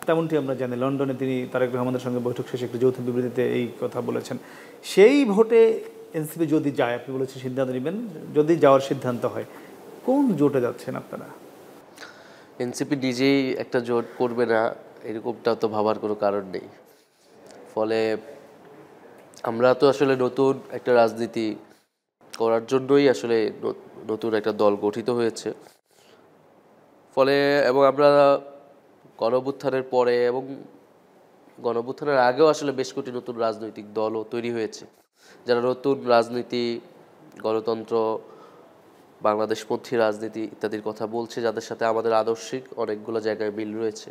তেমনটি আমরা জানি। লন্ডনে তিনি তারেক রহমানের সঙ্গে বৈঠক শেষে একটি যৌথ বিবৃতিতে এই কথা বলেছেন। সেই ভোটে এনসিপি যদি যায়, আপনি বলেছেন সিদ্ধান্ত নেবেন, যদি যাওয়ার সিদ্ধান্ত হয়, কোন জোটে যাচ্ছেন আপনারা? এনসিপি নিজেই একটা জোট করবে না এরকমটা তো ভাবার কোনো কারণ নেই। ফলে আমরা তো আসলে নতুন একটা রাজনীতি করার জন্যই আসলে নতুন একটা দল গঠিত হয়েছে। ফলে এবং আমরা গণঅভ্যুত্থানের পরে এবং গণঅভ্যুত্থানের আগেও আসলে বেশ কটি নতুন রাজনৈতিক দলও তৈরি হয়েছে, যারা নতুন রাজনীতি, গণতন্ত্র, বাংলাদেশপন্থী রাজনীতি ইত্যাদির কথা বলছে, যাদের সাথে আমাদের আদর্শিক অনেকগুলো জায়গায় মিল রয়েছে।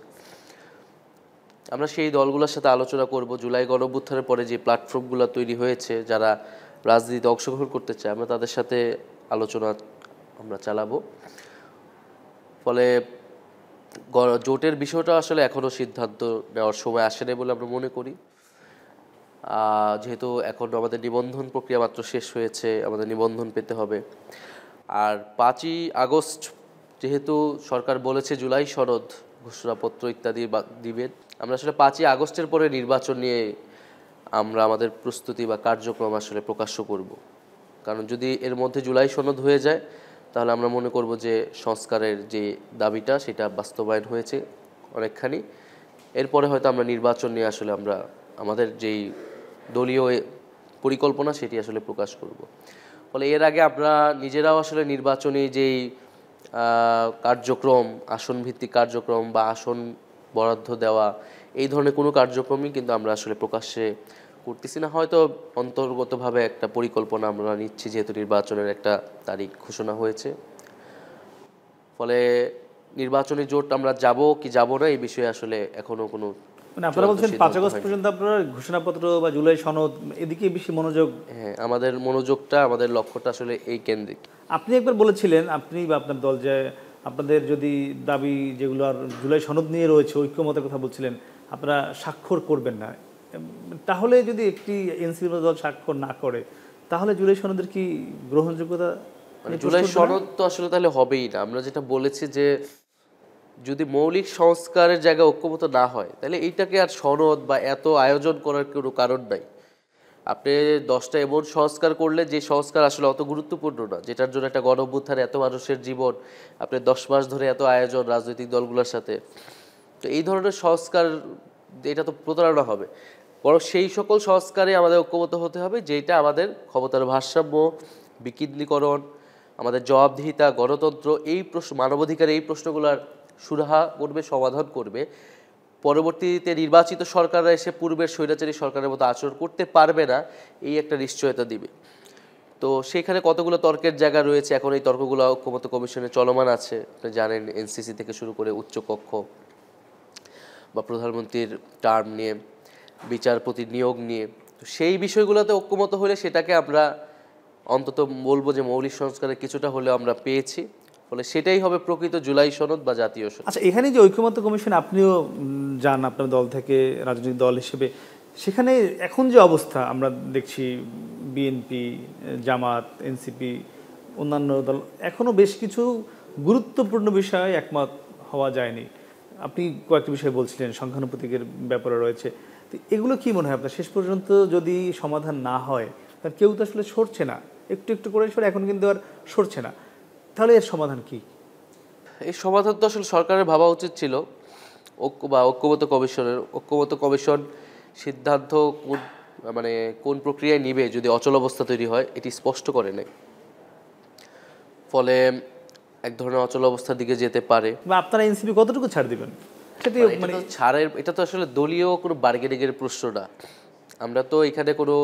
আমরা সেই দলগুলোর সাথে আলোচনা করব। জুলাই গণঅভ্যুত্থানের পরে যে প্ল্যাটফর্মগুলো তৈরি হয়েছে, যারা রাজনীতিতে অংশগ্রহণ করতে চায়, আমরা তাদের সাথে আলোচনা আমরা চালাবো। ফলে জোটের বিষয়টা আসলে এখনও সিদ্ধান্ত নেওয়ার সময় আসেনি বলে আমরা মনে করি। যেহেতু এখন আমাদের নিবন্ধন প্রক্রিয়া মাত্র শেষ হয়েছে, আমাদের নিবন্ধন পেতে হবে। আর 5ই আগস্ট যেহেতু সরকার বলেছে জুলাই সনদ ঘোষণাপত্র ইত্যাদি দিবেন, আমরা আসলে 5ই আগস্টের পরে নির্বাচন নিয়ে আমরা আমাদের প্রস্তুতি বা কার্যক্রম আসলে প্রকাশ্য করব। কারণ যদি এর মধ্যে জুলাই সনদ হয়ে যায় তাহলে আমরা মনে করব যে সংস্কারের যে দাবিটা সেটা বাস্তবায়ন হয়েছে অনেকখানি। এরপরে হয়তো আমরা নির্বাচন নিয়ে আসলে আমরা আমাদের যেই দলীয় পরিকল্পনা সেটি আসলে প্রকাশ করব। ফলে এর আগে আমরা নিজেরাও আসলে নির্বাচনী যেই কার্যক্রম, আসনভিত্তিক কার্যক্রম বা আসন বরাদ্দ দেওয়া, এই ধরনের কোনো কার্যক্রমই কিন্তু আমরা আসলে প্রকাশ্যে করতেছি না। হয়তো অন্তর্গতভাবে একটা পরিকল্পনা আমরা নিচ্ছি, যেহেতু নির্বাচনের একটা তারিখ ঘোষণা হয়েছে। ফলে নির্বাচনী জোট আমরা যাব কি যাব না এই বিষয়ে আসলে এখনো কোনো, মানে আপনারা বলছেন 5 আগস্ট পর্যন্ত আপনারা ঘোষণাপত্র বা জুলাই সনদ এদিকে বেশি মনোযোগ? হ্যাঁ, আমাদের মনোযোগটা, আমাদের লক্ষ্যটা আসলে এই কেন্দ্রিক। আপনি একবার বলেছিলেন, আপনি বা আপনার দল, যে আপনাদের যদি দাবি যেগুলো আর জুলাই সনদ নিয়ে রয়েছে ঐক্যমতের কথা বলছিলেন, আপনারা স্বাক্ষর করবেন না। তাহলে যদি একটি এনসিপি দল স্বাক্ষর না করে তাহলে জুলাই সনদের কি গ্রহণযোগ্যতা? মানে জুলাই সনদ তো আসলে তাহলে হবেই না। আমরা যেটা বলেছি যে যদি মৌলিক সংস্কারের জায়গায় ঐক্যমত না হয় তাহলে এইটাকে আর সনদ বা এত আয়োজন করার কোনো কারণ নাই। আপনি 10টা এমন সংস্কার করলে যে সংস্কার আসলে অত গুরুত্বপূর্ণ না, যেটার জন্য একটা গণঅভ্যুত্থানে এত মানুষের জীবন, আপনি 10 মাস ধরে এত আয়োজন রাজনৈতিক দলগুলোর সাথে, তো এই ধরনের সংস্কার এটা তো প্রতারণা হবে। বরং সেই সকল সংস্কারে আমাদের ঐক্যবদ্ধ হতে হবে যেটা আমাদের ক্ষমতার ভারসাম্য, বিকেন্দ্রীকরণ, আমাদের জবাবদিহিতা, গণতন্ত্র, এই প্রশ্ন, মানবাধিকার, এই প্রশ্নগুলোর সুরাহা করবে, সমাধান করবে। পরবর্তীতে নির্বাচিত সরকাররা এসে পূর্বের স্বৈরাচারী সরকারের মতো আচরণ করতে পারবে না, এই একটা নিশ্চয়তা দিবে। তো সেখানে কতগুলো তর্কের জায়গা রয়েছে, এখন এই তর্কগুলো ঐক্যমত্য কমিশনে চলমান আছে। আপনি জানেন এনসিসি থেকে শুরু করে উচ্চকক্ষ বা প্রধানমন্ত্রীর টার্ম নিয়ে, বিচারপতি নিয়োগ নিয়ে, তো সেই বিষয়গুলোতে ঐক্যমত হলে সেটাকে আমরা অন্তত বলবো যে মৌলিক সংস্কারের কিছুটা হলেও আমরা পেয়েছি। ফলে সেটাই হবে প্রকৃত জুলাই সনদ বা জাতীয় সনদ। আচ্ছা, এখানে যে ঐকমত্য কমিশন আপনিও যান আপনার দল থেকে, রাজনৈতিক দল হিসেবে, সেখানে এখন যে অবস্থা আমরা দেখছি, বিএনপি, জামাত, এনসিপি, অন্যান্য দল এখনও বেশ কিছু গুরুত্বপূর্ণ বিষয়ে একমত হওয়া যায়নি। আপনি কয়েকটি বিষয় বলছিলেন, সংখ্যানুপাতিকের ব্যাপারে রয়েছে। তো এগুলো কি মনে হয় আপনার, শেষ পর্যন্ত যদি সমাধান না হয়, তার কেউ তো আসলে সরছে না, একটু একটু করে সরে, এখন কিন্তু আর সরছে না, তাহলে এর সমাধান কি? এই সমাধান তো আসলে সরকারের ভাবা উচিত ছিল, ঐক্যমত্য কমিশন সিদ্ধান্ত মানে কোন প্রক্রিয়ায় নিবে যদি অচল অবস্থা তৈরি হয় এটি স্পষ্ট করে নেই, ফলে এক ধরনের অচল অবস্থার দিকে যেতে পারে। বা আপনারা এনসিপি কতটুকু ছাড় দিবেন সেটি মানে এটা তো আসলে দলীয় কোনো বার্গেনিংয়ের প্রশ্ন না। আমরা তো এখানে কোনো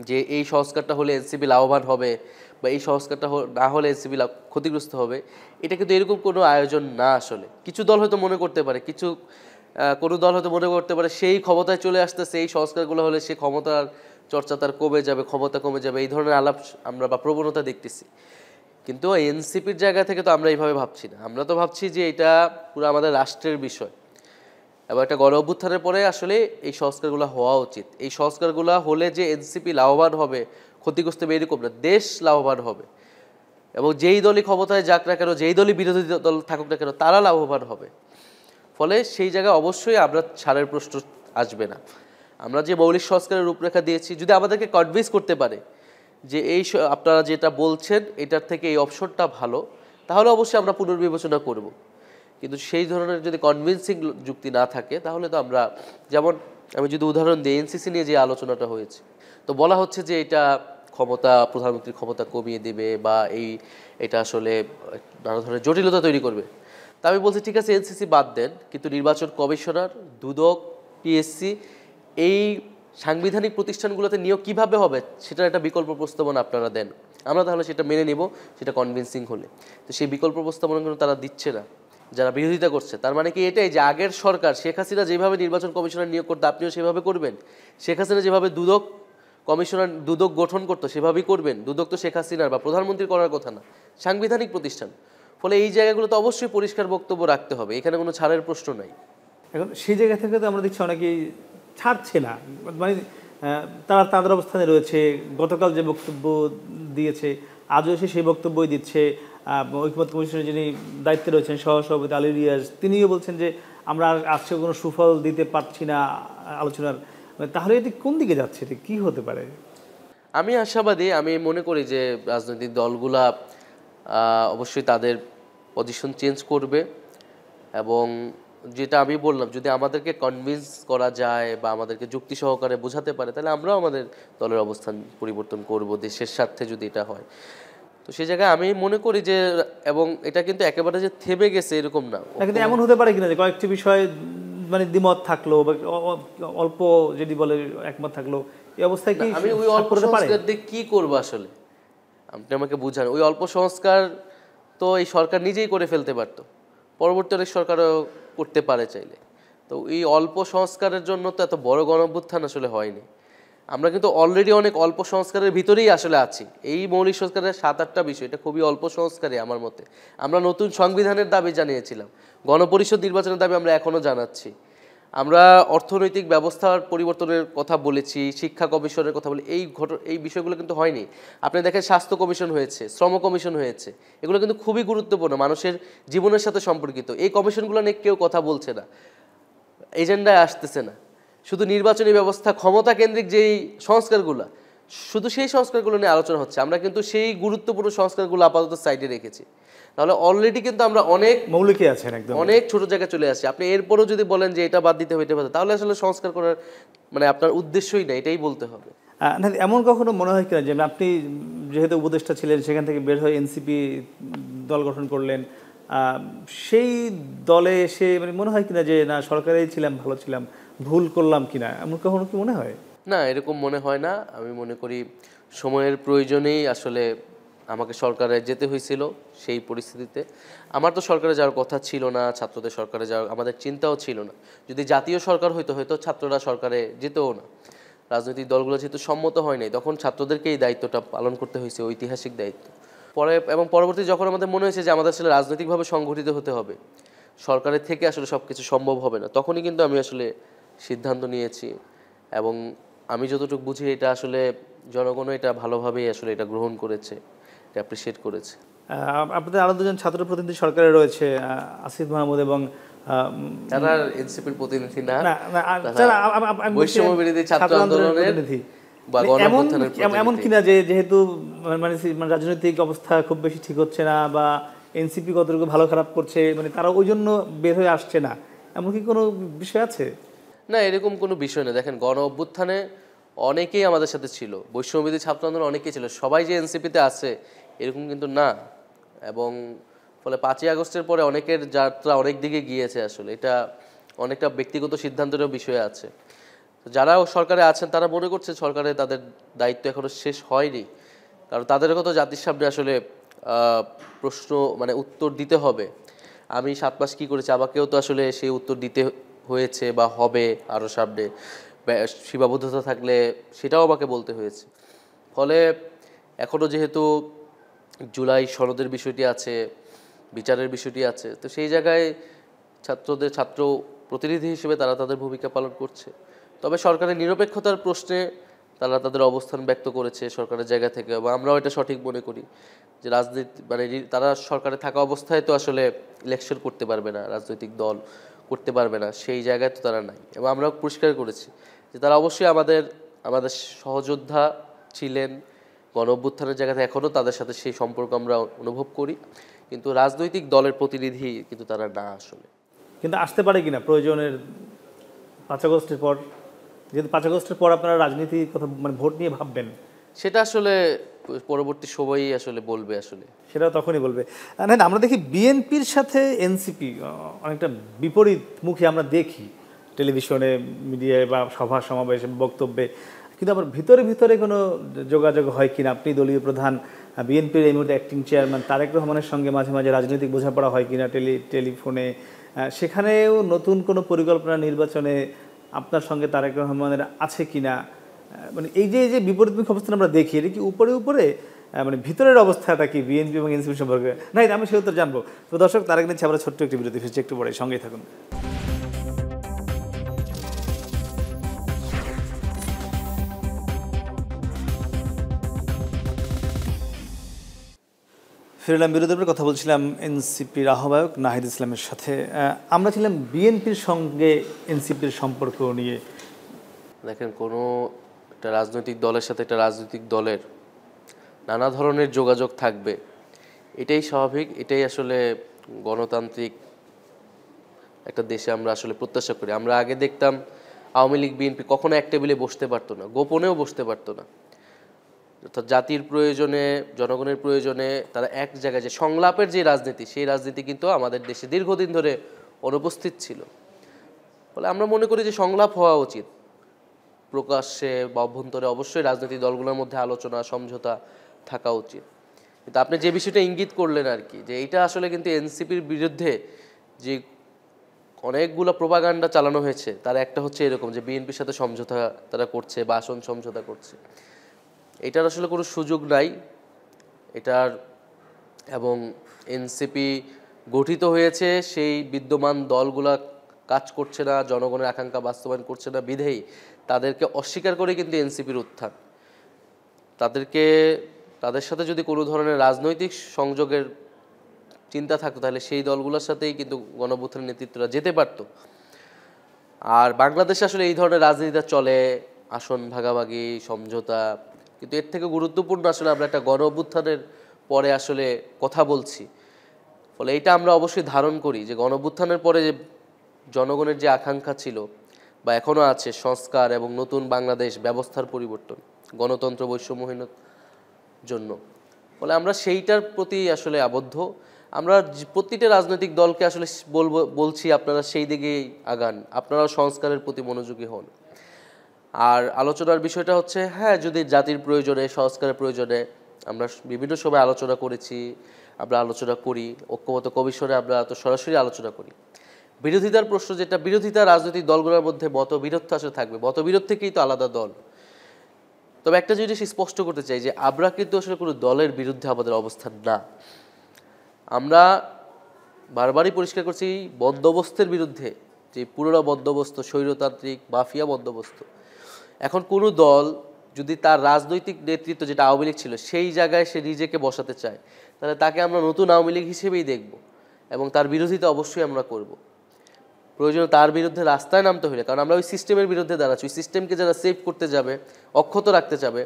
যে এই সংস্কারটা হলে এনসিপি লাভবান হবে বা এই সংস্কারটা না হলে এনসিপি ক্ষতিগ্রস্ত হবে, এটা কিন্তু এরকম কোনো আয়োজন না। আসলে কিছু দল হয়তো মনে করতে পারে, কোনো দল হয়তো মনে করতে পারে সেই ক্ষমতায় চলে আসতেছে, এই সংস্কারগুলো হলে সে ক্ষমতার চর্চা তার কমে যাবে, ক্ষমতা কমে যাবে, এই ধরনের আলাপ আমরা বা প্রবণতা দেখতেছি। কিন্তু এনসিপির জায়গা থেকে তো আমরা এইভাবে ভাবছি না। আমরা তো ভাবছি যে এটা পুরো আমাদের রাষ্ট্রের বিষয় এবং একটা গণ অভ্যুত্থানের পরে আসলে এই সংস্কারগুলো হওয়া উচিত। এই সংস্কারগুলো হলে যে এনসিপি লাভবান হবে, ক্ষতিগ্রস্ত হবে এরকম না, দেশ লাভবান হবে। এবং যেই দলই ক্ষমতায় যাক না কেন, যেই দলই বিরোধী দল থাকুক না কেন, তারা লাভবান হবে। ফলে সেই জায়গায় অবশ্যই আমরা ছাড়ের প্রশ্ন আসবে না। আমরা যে মৌলিক সংস্কারের রূপরেখা দিয়েছি, যদি আমাদেরকে কনভিন্স করতে পারে যে আপনারা যেটা বলছেন এটার থেকে এই অপশনটা ভালো, তাহলে অবশ্যই আমরা পুনর্বিবেচনা করব। কিন্তু সেই ধরনের যদি কনভিন্সিং যুক্তি না থাকে, তাহলে তো আমরা, যেমন আমি যদি উদাহরণ দিই, এনসিসি নিয়ে যে আলোচনাটা হয়েছে, তো বলা হচ্ছে যে এটা প্রধানমন্ত্রীর ক্ষমতা কমিয়ে দেবে বা এটা আসলে নানা ধরনের জটিলতা তৈরি করবে। তা আমি বলছি ঠিক আছে, এনসিসি বাদ দেন, কিন্তু নির্বাচন কমিশনার, দুদক, পিএসসি, এই সাংবিধানিক প্রতিষ্ঠানগুলোতে নিয়োগ কিভাবে হবে সেটার একটা বিকল্প প্রস্তাবনা আপনারা দেন, আমরা তাহলে সেটা মেনে নিব, সেটা কনভিন্সিং হলে। তো সেই বিকল্প প্রস্তাবনা কিন্তু তারা দিচ্ছে না, যারা বিরোধিতা করছে। তার মানে কি এটাই যে আগের সরকার শেখ হাসিনা যেভাবে নির্বাচন কমিশনার নিয়োগ করতো আপনিও সেভাবে করবেন? শেখ হাসিনা যেভাবে দুদক গঠন করতো সেভাবেই করবেন? দুদক তো শেখ হাসিনার বা প্রধানমন্ত্রী করার কথা না, সাংবিধানিক প্রতিষ্ঠান। ফলে এই জায়গাগুলো তো অবশ্যই পরিষ্কার বক্তব্য রাখতে হবে, এখানে কোনো ছাড়ের প্রশ্ন নাই। এখন সেই জায়গা থেকে তো আমরা দেখছি অনেকেই ছাড়ছে না, মানে তারা তাদের অবস্থানে রয়েছে। গতকাল যে বক্তব্য দিয়েছে, আজও এসে সেই বক্তব্যই দিচ্ছে। ঐকমত্য কমিশনের যিনি দায়িত্বে রয়েছেন সহসভাপতি আলী রিয়াজ, তিনিও বলছেন যে আমরা আজকে কোনো সুফল দিতে পারছি না আলোচনার। তাহলে এটি কোন দিকে যাচ্ছে, এটি কী হতে পারে? আমি আশাবাদী, আমি মনে করি যে রাজনৈতিক দলগুলা অবশ্যই তাদের পজিশন চেঞ্জ করবে এবং যেটা আমি বললাম, যদি আমাদেরকে কনভিন্স করা যায় বা আমাদেরকে যুক্তি সহকারে বোঝাতে পারে, তাহলে আমরাও আমাদের দলের অবস্থান পরিবর্তন করব দেশের স্বার্থে যদি এটা হয়। তো সেই জায়গায় আমি মনে করি যে, এবং এটা কিন্তু একেবারে যে থেমে গেছে এরকম না। কিন্তু এমন হতে পারে কিনা যে কয়েকটি বিষয়ে মানে দ্বিমত থাকলো বা অল্প যদি বলে একমত থাকলো, এই অবস্থায় কি আমি ওই অল্প সংস্কার দিয়ে কি করবো আসলে, আপনি আমাকে বুঝান। ওই অল্প সংস্কার তো এই সরকার নিজেই করে ফেলতে পারতো, পরবর্তী অনেক সরকারও করতে পারে চাইলে। তো এই অল্প সংস্কারের জন্য তো এত বড় গণঅভ্যুত্থান আসলে হয়নি। আমরা কিন্তু অলরেডি অনেক অল্প সংস্কারের ভিতরেই আসলে আছি। এই মৌলিক সংস্কারের 7-8টা বিষয়, এটা খুবই অল্প সংস্কারই আমার মতে। আমরা নতুন সংবিধানের দাবি জানিয়েছিলাম, গণপরিষদ নির্বাচনের দাবি আমরা এখনও জানাচ্ছি, আমরা অর্থনৈতিক ব্যবস্থার পরিবর্তনের কথা বলেছি, শিক্ষা কমিশনের কথা বলি। এই বিষয়গুলো কিন্তু হয়নি। আপনি দেখেন স্বাস্থ্য কমিশন হয়েছে, শ্রম কমিশন হয়েছে, এগুলো কিন্তু খুবই গুরুত্বপূর্ণ, মানুষের জীবনের সাথে সম্পর্কিত। এই কমিশনগুলো নিয়ে কেউ কথা বলছে না, এজেন্ডায় আসতেছে না। শুধু নির্বাচনী ব্যবস্থা, ক্ষমতা কেন্দ্রিক যেই সংস্কারগুলো, শুধু সেই সংস্কারগুলো নিয়ে আলোচনা হচ্ছে। আমরা কিন্তু সেই গুরুত্বপূর্ণ সংস্কারগুলো আপাতত সাইডে রেখেছি। তাহলে অলরেডি কিন্তু আমরা অনেক ছোট জায়গায় চলে আসছি। আপনি এরপরও যদি বলেন যে এটা বাদ দিতে হইতে পারে, তাহলে আসলে সংস্কার করার মানে আপনার উদ্দেশ্যই না, এটাই বলতে হবে। না, এমন কখনো মনে হয় কিনা যে আপনি যেহেতু উপদেষ্টা ছিলেন, সেখান থেকে বের হয়ে এনসিপি দল গঠন করলেন, সেই দলে এসে মানে মনে হয় কিনা যে না, সরকারেই ছিলাম, ভালো ছিলাম, ভুল করলাম কিনা, এমন কখনো কি মনে হয়? না, এরকম মনে হয় না। আমি মনে করি সময়ের প্রয়োজনেই আসলে আমাকে সরকারে যেতে হয়েছিল। সেই পরিস্থিতিতে আমার তো সরকারে যাওয়ার কথা ছিল না, ছাত্রদের সরকারে যাওয়ার আমাদের চিন্তাও ছিল না। যদি জাতীয় সরকার হয়তো ছাত্ররা সরকারে যেতেও না। রাজনৈতিক দলগুলো যেহেতু সম্মত হয় নাই, তখন ছাত্রদেরকে এই দায়িত্বটা পালন করতে হয়েছে, ঐতিহাসিক দায়িত্ব। পরে এবং পরবর্তী যখন আমাদের মনে হয়েছে যে আমাদের আসলে রাজনৈতিকভাবে সংগঠিত হতে হবে, সরকারের থেকে আসলে সব কিছু সম্ভব হবে না, তখনই কিন্তু আমি আসলে সিদ্ধান্ত নিয়েছি। এবং আমি যতটুকু বুঝি এটা আসলে জনগণও এটা ভালোভাবেই আসলে এটা গ্রহণ করেছে, এটা অ্যাপ্রিসিয়েট করেছে। আপনাদের আরো দুজন ছাত্র প্রতিনিধি সরকারে রয়েছে, আসিফ মাহমুদ এবং তারা এনসিপির প্রতিনিধি না, না, না, তারা আমি বলছি বৈষম্য বিরোধী ছাত্র আন্দোলনের প্রতিনিধি। বা এমন গণঅভ্যুত্থানের এমন প্রতিনিধি। কিনা যে যেহেতু মানে রাজনৈতিক অবস্থা খুব বেশি ঠিক হচ্ছে না, বা এনসিপি কতটুকু ভালো খারাপ করছে, মানে তারা ওই জন্য বের হয়ে আসছে না, এমন কি কোনো বিষয় আছে? না, এরকম কোনো বিষয় না। দেখেন, গণ অভ্যুত্থানে অনেকেই আমাদের সাথে ছিল, বৈষম্যবিরোধী ছাত্র আন্দোলন অনেকেই ছিল, সবাই যে এনসিপিতে আছে এরকম কিন্তু না। এবং ফলে 5ই আগস্টের পরে অনেকের যাত্রা অনেক দিকে গিয়েছে, আসলে এটা অনেকটা ব্যক্তিগত সিদ্ধান্তেরও বিষয় আছে। তো যারা সরকারে আছেন তারা মনে করছে সরকারে তাদের দায়িত্ব এখনো শেষ হয়নি, কারণ তাদেরও তো জাতির সামনে আসলে প্রশ্ন মানে উত্তর দিতে হবে। আমি 7 মাস কী করেছি, আমাকেও তো আসলে সেই উত্তর দিতে হয়েছে বা হবে আরও সামনে। সীমাবদ্ধতা থাকলে সেটাও আমাকে বলতে হয়েছে। ফলে এখনও যেহেতু জুলাই সনদের বিষয়টি আছে, বিচারের বিষয়টি আছে, তো সেই জায়গায় ছাত্র প্রতিনিধি হিসেবে তারা তাদের ভূমিকা পালন করছে। তবে সরকারের নিরপেক্ষতার প্রশ্নে তারা তাদের অবস্থান ব্যক্ত করেছে সরকারের জায়গা থেকে, এবং আমরাও এটা সঠিক মনে করি যে রাজনীতি মানে তারা সরকারে থাকা অবস্থায় তো আসলে ইলেকশন করতে পারবে না, রাজনৈতিক দল করতে পারবে না, সেই জায়গায় তো তারা নাই। এবং আমরা পরিষ্কার করেছি যে তারা অবশ্যই আমাদের আমাদের সহযোদ্ধা ছিলেন, গণ অভ্যুত্থানের জায়গাতে এখনও তাদের সাথে সেই সম্পর্ক আমরা অনুভব করি, কিন্তু রাজনৈতিক দলের প্রতিনিধি কিন্তু তারা না আসলে। কিন্তু আসতে পারে কিনা প্রয়োজনের 5 আগস্টের পর, যেহেতু 5 আগস্টের পর আপনারা রাজনীতির কথা মানে ভোট নিয়ে ভাববেন, সেটা আসলে পরবর্তী সময়ই আসলে বলবে আসলে। সেটা তখনই বলবে। না, আমরা দেখি বিএনপির সাথে এনসিপি অনেকটা বিপরীত মুখে আমরা দেখি টেলিভিশনে, মিডিয়ায় বা সভা সমাবেশে, বক্তব্যে, কিন্তু আবার ভিতরে ভিতরে কোনো যোগাযোগ হয় কিনা? আপনি দলীয় প্রধান, বিএনপির এই মুহূর্তে অ্যাক্টিং চেয়ারম্যান তারেক রহমানের সঙ্গে মাঝে মাঝে রাজনৈতিক বোঝাপড়া হয় কিনা টেলিফোনে? সেখানেও নতুন কোনো পরিকল্পনা নির্বাচনে আপনার সঙ্গে তারেক রহমানের আছে কিনা? মানে এই যে বিপরীতমুখী অবস্থান আমরা দেখি, এটা কি উপরে উপরে মানে ভিতরের অবস্থাটা কি বিএনপি এবং এনসিপি সম্পর্কে? না, আমি সে উত্তর জানবো। তো দর্শক, তার আগে নিচ্ছে আমরা ছোট্ট একটি বিরতি, ফিরছি একটু পরে, সঙ্গেই থাকুন। ফিরলাম বিরোধীর উপরে, কথা বলছিলাম এনসিপির আহ্বায়ক নাহিদ ইসলামের সাথে। আমরা ছিলাম বিএনপির সঙ্গে এনসিপির সম্পর্ক নিয়ে। দেখেন, কোনো একটা রাজনৈতিক দলের সাথে একটা রাজনৈতিক দলের নানা ধরনের যোগাযোগ থাকবে, এটাই স্বাভাবিক, এটাই আসলে গণতান্ত্রিক একটা দেশে আমরা আসলে প্রত্যাশা করি। আমরা আগে দেখতাম আওয়ামী লীগ বিএনপি কখনো এক টেবিলে বসতে পারতো না, গোপনেও বসতে পারতো না। অর্থাৎ জাতির প্রয়োজনে, জনগণের প্রয়োজনে তারা এক জায়গায়, যে সংলাপের যে রাজনীতি, সেই রাজনীতি কিন্তু আমাদের দেশে দীর্ঘদিন ধরে অনুপস্থিত ছিল। ফলে আমরা মনে করি যে সংলাপ হওয়া উচিত, প্রকাশ্যে বা অভ্যন্তরে অবশ্যই রাজনৈতিক দলগুলোর মধ্যে আলোচনা সমঝোতা থাকা উচিত। কিন্তু আপনি যে বিষয়টা ইঙ্গিত করলেন আর কি, যে এটা আসলে কিন্তু এনসিপির বিরুদ্ধে যে অনেকগুলো প্রোপাগান্ডা চালানো হয়েছে, তার একটা হচ্ছে এরকম যে বিএনপির সাথে সমঝোতা তারা করছে বা আসন সমঝোতা করছে। এটার আসলে কোনো সুযোগ নাই এটার। এবং এনসিপি গঠিত হয়েছে, সেই বিদ্যমান দলগুলা কাজ করছে না, জনগণের আকাঙ্ক্ষা বাস্তবায়ন করছে না, বিধেয়ী তাদেরকে অস্বীকার করে কিন্তু এনসিপির উত্থান। তাদের সাথে যদি কোনো ধরনের রাজনৈতিক সংযোগের চিন্তা থাকতো, তাহলে সেই দলগুলোর সাথেই কিন্তু গণঅভ্যুত্থানের নেতৃত্বরা যেতে পারতো। আর বাংলাদেশে আসলে এই ধরনের রাজনীতিটা চলে, আসন ভাগাভাগি, সমঝোতা, কিন্তু এর থেকে গুরুত্বপূর্ণ আসলে আমরা একটা গণঅভ্যুত্থানের পরে আসলে কথা বলছি। ফলে এইটা আমরা অবশ্যই ধারণ করি যে গণঅভ্যুত্থানের পরে যে জনগণের যে আকাঙ্ক্ষা ছিল বা এখনও আছে, সংস্কার এবং নতুন বাংলাদেশ ব্যবস্থার পরিবর্তন, গণতন্ত্র, বৈষম্যহীন জন্য, ফলে আমরা সেইটার প্রতি আসলে আবদ্ধ। আমরা প্রতিটা রাজনৈতিক দলকে আসলে বলছি আপনারা সেই দিকেই আগান, আপনারাও সংস্কারের প্রতি মনোযোগী হন। আর আলোচনার বিষয়টা হচ্ছে, হ্যাঁ, যদি জাতির প্রয়োজনে, সংস্কারের প্রয়োজনে, আমরা বিভিন্ন সময় আলোচনা করেছি, আমরা আলোচনা করি, ঐক্যমত্য কমিশনে আমরা তো সরাসরি আলোচনা করি। বিরোধিতার প্রশ্ন যেটা, বিরোধিতা রাজনৈতিক দলগুলোর মধ্যে মতবিরোধ আসলে থাকবে, মতবিরোধ থেকেই তো আলাদা দল। তবে একটা জিনিস স্পষ্ট করতে চাই যে আমরা কিন্তু আসলে কোনো দলের বিরুদ্ধে আমাদের অবস্থান না। আমরা বারবারই পরিষ্কার করছি বন্দোবস্তের বিরুদ্ধে, যে পুরোনো বন্দোবস্ত, স্বৈরতান্ত্রিক মাফিয়া বন্দোবস্ত। এখন কোনো দল যদি তার রাজনৈতিক নেতৃত্ব, যেটা আওয়ামী লীগ ছিল, সেই জায়গায় সে নিজেকে বসাতে চায়, তাহলে তাকে আমরা নতুন আওয়ামী লীগ হিসেবেই দেখব এবং তার বিরোধিতা অবশ্যই আমরা করব। প্রয়োজনে তার বিরুদ্ধে রাস্তায় নামতে হলে, কারণ আমরা ওই সিস্টেমের বিরুদ্ধে দাঁড়াচ্ছি, ওই সিস্টেমকে যারা সেভ করতে যাবে, অক্ষত রাখতে যাবে,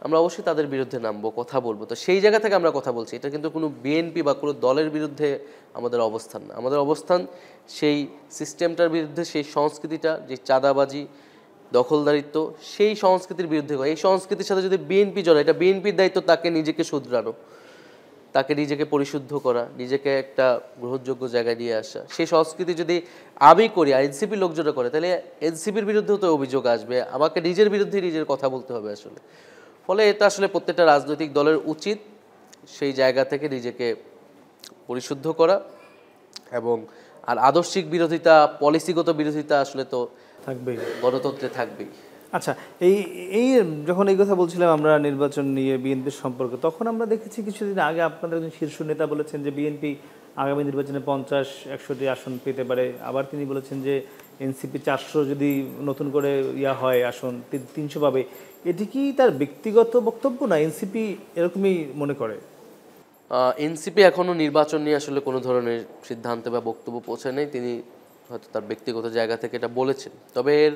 আমরা অবশ্যই তাদের বিরুদ্ধে নামবো, কথা বলবো। তো সেই জায়গা থেকে আমরা কথা বলছি, এটা কিন্তু কোনো বিএনপি বা কোনো দলের বিরুদ্ধে আমাদের অবস্থান না। আমাদের অবস্থান সেই সিস্টেমটার বিরুদ্ধে, সেই সংস্কৃতিটা, যে চাঁদাবাজি, দখলদারিত্ব, সেই সংস্কৃতির বিরুদ্ধে। এই সংস্কৃতির সাথে যদি বিএনপি জড়ায়, এটা বিএনপির দায়িত্ব তাকে নিজেকে শুধরানো, তাকে নিজেকে পরিশুদ্ধ করা, নিজেকে একটা গ্রহণযোগ্য জায়গায় নিয়ে আসা। সেই সংস্কৃতি যদি আমি করি আর এনসিপি লোকজনরা করে, তাহলে এনসিপির বিরুদ্ধেও তো অভিযোগ আসবে, আমাকে নিজের বিরুদ্ধে নিজের কথা বলতে হবে আসলে। ফলে এটা আসলে প্রত্যেকটা রাজনৈতিক দলের উচিত সেই জায়গা থেকে নিজেকে পরিশুদ্ধ করা। এবং আর আদর্শিক বিরোধিতা, পলিসিগত বিরোধিতা আসলে তো থাকবেই, গণতন্ত্রে থাকবেই। আচ্ছা, এই এই যখন এই কথা বলছিলাম আমরা নির্বাচন নিয়ে বিএনপির সম্পর্কে, তখন আমরা দেখেছি কিছুদিন আগে আপনাদের একজন শীর্ষ নেতা বলেছেন যে বিএনপি আগামী নির্বাচনে 50-100টি আসন পেতে পারে। আবার তিনি বলেছেন যে এনসিপি 400 যদি নতুন করে হয় আসন 300 পাবে। এটি কি তার ব্যক্তিগত বক্তব্য, না এনসিপি এরকমই মনে করে? এনসিপি এখনও নির্বাচন নিয়ে আসলে কোনো ধরনের সিদ্ধান্তে বা বক্তব্য পৌঁছায় নেই। তিনি হয়তো তার ব্যক্তিগত জায়গা থেকে এটা বলেছেন, তবে এর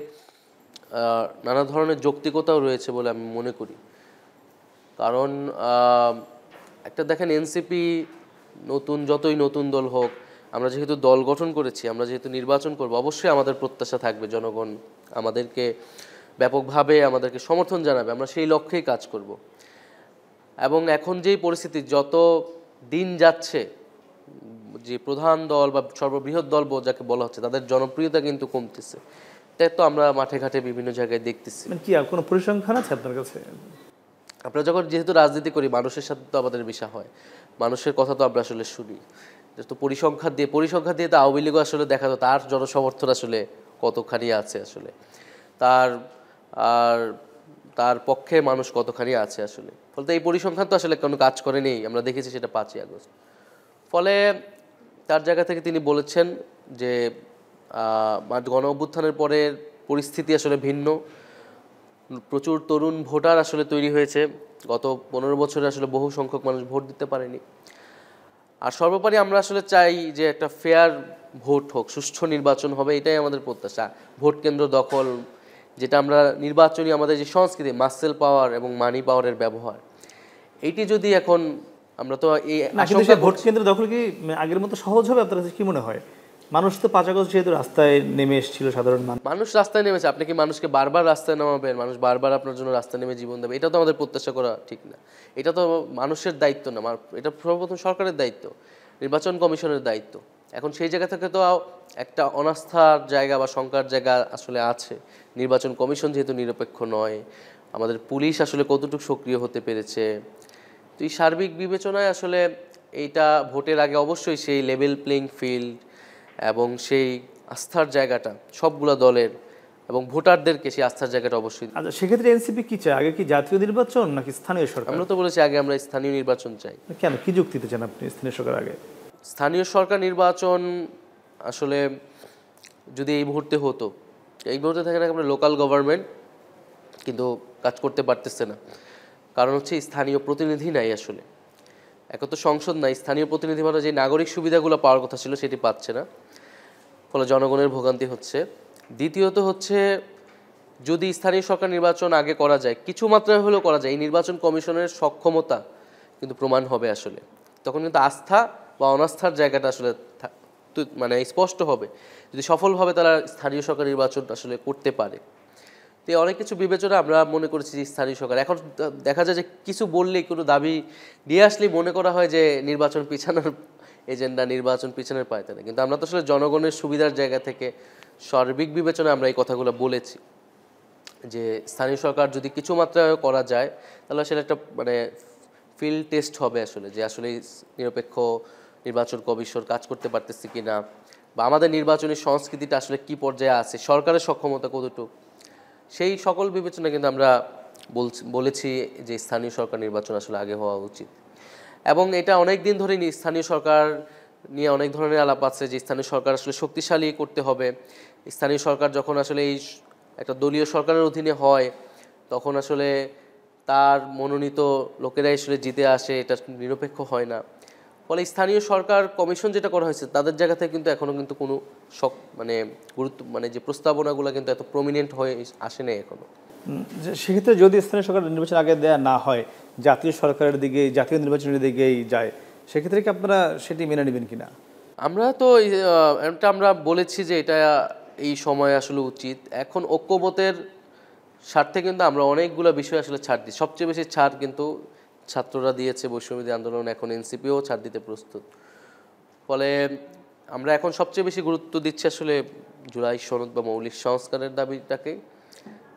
নানা ধরনের যৌক্তিকতাও রয়েছে বলে আমি মনে করি। কারণ একটা দেখেন, এনসিপি যতই নতুন দল হোক, আমরা যেহেতু দল গঠন করেছি, আমরা যেহেতু নির্বাচন করব, অবশ্যই আমাদের প্রত্যাশা থাকবে জনগণ আমাদেরকে ব্যাপকভাবে আমাদেরকে সমর্থন জানাবে, আমরা সেই লক্ষ্যেই কাজ করব। এবং এখন যেই পরিস্থিতি, যত দিন যাচ্ছে, যে প্রধান দল বা সর্ববৃহৎ দল যাকে বলা হচ্ছে, তাদের জনপ্রিয়তা কিন্তু কমতেছে। তাই তো আমরা মাঠে ঘাটে বিভিন্ন জায়গায় দেখতেছি। কি আর কোনো পরিসংখ্যান আছে আপনার কাছে? আমরা যখন যেহেতু রাজনীতি করি, মানুষের সাথে তো আমাদের বিষয় হয়, মানুষের কথা তো আমরা আসলে শুনি। তো পরিসংখ্যান দিয়ে তো আওয়ামী লীগও আসলে দেখা তো তার জনসমর্থন আসলে কতখানি আছে আসলে, তার পক্ষে মানুষ কতখানি আছে আসলে। ফলে এই পরিসংখ্যান তো আসলে কোনো কাজ করে নেই, আমরা দেখেছি সেটা 5ই আগস্ট। ফলে তার জায়গা থেকে তিনি বলেছেন যে গণ অভ্যুত্থানের পরের পরিস্থিতি আসলে ভিন্ন, প্রচুর তরুণ ভোটার আসলে তৈরি হয়েছে। গত 15 বছরে আসলে বহু সংখ্যক মানুষ ভোট দিতে পারেনি। আর সর্বোপরি আমরা আসলে চাই যে একটা ফেয়ার ভোট হোক, সুষ্ঠু নির্বাচন হবে, এটাই আমাদের প্রত্যাশা। ভোট কেন্দ্র দখল, যেটা আমরা নির্বাচনী আমাদের যে সংস্কৃতি, মাসেল পাওয়ার এবং মানি পাওয়ারের ব্যবহার, এইটি যদি এখন আমরা তো এই ভোট কেন্দ্র দখল কি আগের মতো সহজ হবে আপনার কাছে কি মনে হয়? মানুষ তো 5 আগস্ট যেহেতু রাস্তায় নেমে এসেছিল, সাধারণ মানুষ রাস্তায় নেমেছে, আপনি কি মানুষকে বারবার রাস্তায় নামাবেন? মানুষ বারবার আপনার জন্য রাস্তায় নেমে জীবন দেবে? এটা তো আমাদের প্রত্যাশা করা ঠিক না। এটা তো মানুষের দায়িত্ব না, এটা সর্বপ্রথম সরকারের দায়িত্ব, নির্বাচন কমিশনের দায়িত্ব। এখন সেই জায়গা থেকে তো একটা অনাস্থার জায়গা বা শঙ্কার জায়গা আসলে আছে। নির্বাচন কমিশন যেহেতু নিরপেক্ষ নয়, আমাদের পুলিশ আসলে কতটুকু সক্রিয় হতে পেরেছে, তো এই সার্বিক বিবেচনায় আসলে এইটা ভোটের আগে অবশ্যই সেই লেভেল প্লেইং ফিল্ড এবং সেই আস্থার জায়গাটা সবগুলো দলের এবং ভোটারদেরকে সেই আস্থার জায়গাটা অবশ্যই। আচ্ছা, সেক্ষেত্রে এনসিপি কি চায়? আগে কি জাতীয় নির্বাচন নাকি স্থানীয় সরকার? আমরা তো বলেছি আগে আমরা স্থানীয় নির্বাচন চাই। কেন, কি যুক্তিতে চান আপনি স্থানীয় সরকার আগে? স্থানীয় সরকার নির্বাচন আসলে যদি এই মুহূর্তে হতো, এই মুহূর্তে থাকে না, আমরা লোকাল গভর্নমেন্ট কিন্তু কাজ করতে পারতেছে না। কারণ হচ্ছে স্থানীয় প্রতিনিধি নাই আসলে, এক তো সংসদ নাই, স্থানীয় প্রতিনিধি মানে যে নাগরিক সুবিধাগুলো পাওয়ার কথা ছিল সেটি পাচ্ছে না, ফলে জনগণের ভোগান্তি হচ্ছে। দ্বিতীয়ত হচ্ছে, যদি স্থানীয় সরকার নির্বাচন আগে করা যায়, কিছু মাত্রায় হলেও করা যায়, এই নির্বাচন কমিশনের সক্ষমতা কিন্তু প্রমাণ হবে আসলে। তখন কিন্তু আস্থা বা অনাস্থার জায়গাটা আসলে মানে স্পষ্ট হবে, যদি সফলভাবে তারা স্থানীয় সরকার নির্বাচন আসলে করতে পারে। তো অনেক কিছু বিবেচনা আমরা মনে করেছি যে স্থানীয় সরকার, এখন দেখা যায় যে কিছু বললেই, কোনো দাবি দিয়ে আসলেই মনে করা হয় যে নির্বাচন পিছানোর এজেন্ডা, নির্বাচন পিছনের পায়তে না। কিন্তু আমরা তো আসলে জনগণের সুবিধার জায়গা থেকে সার্বিক বিবেচনা আমরা এই কথাগুলো বলেছি যে স্থানীয় সরকার যদি কিছু মাত্রায় করা যায়, তাহলে সেটা একটা মানে ফিল্ড টেস্ট হবে আসলে, যে আসলে নিরপেক্ষ নির্বাচন কমিশন কাজ করতে পারতেছে কিনা, বা আমাদের নির্বাচনী সংস্কৃতিটা আসলে কি পর্যায়ে আছে, সরকারের সক্ষমতা কতটুকু, সেই সকল বিবেচনা কিন্তু আমরা বলেছি যে স্থানীয় সরকার নির্বাচন আসলে আগে হওয়া উচিত, এবং এটা অনেক দিন ধরে স্থানীয় সরকার নিয়ে অনেক ধরনের আলাপ আছে যে স্থানীয় সরকার আসলে শক্তিশালী করতে হবে। স্থানীয় সরকার যখন আসলে এই একটা দলীয় সরকারের অধীনে হয় তখন আসলে তার মনোনীত লোকেরাই আসলে জিতে আসে, এটা নিরপেক্ষ হয় না। ফলে স্থানীয় সরকার কমিশন যেটা করা হয়েছে তাদের জায়গা থেকে কিন্তু এখনও কিন্তু কোনো মানে গুরুত্ব মানে যে প্রস্তাবনাগুলো কিন্তু এত প্রমিনেন্ট হয়ে আসে নাই এখনো। সেক্ষেত্রে যদি স্থানীয় সরকার নির্বাচন আগে দেয়া না হয়, জাতীয় সরকারের দিকে, জাতীয় নির্বাচনের দিকেই যায়, সেক্ষেত্রে কি আপনারা সেটি মেনে নেবেন কিনা? আমরা তো এটা আমরা বলেছি যে এটা এই সময় আসলে উচিত। এখন ঐক্যমতের স্বার্থে কিন্তু আমরা অনেকগুলো বিষয় আসলে ছাড় দিই। সবচেয়ে বেশি ছাড় কিন্তু ছাত্ররা দিয়েছে, বৈষম্যবিরোধী আন্দোলন, এখন এনসিপিও ছাড় দিতে প্রস্তুত। ফলে আমরা এখন সবচেয়ে বেশি গুরুত্ব দিচ্ছি আসলে জুলাই সনদ বা মৌলিক সংস্কারের দাবিটাকে।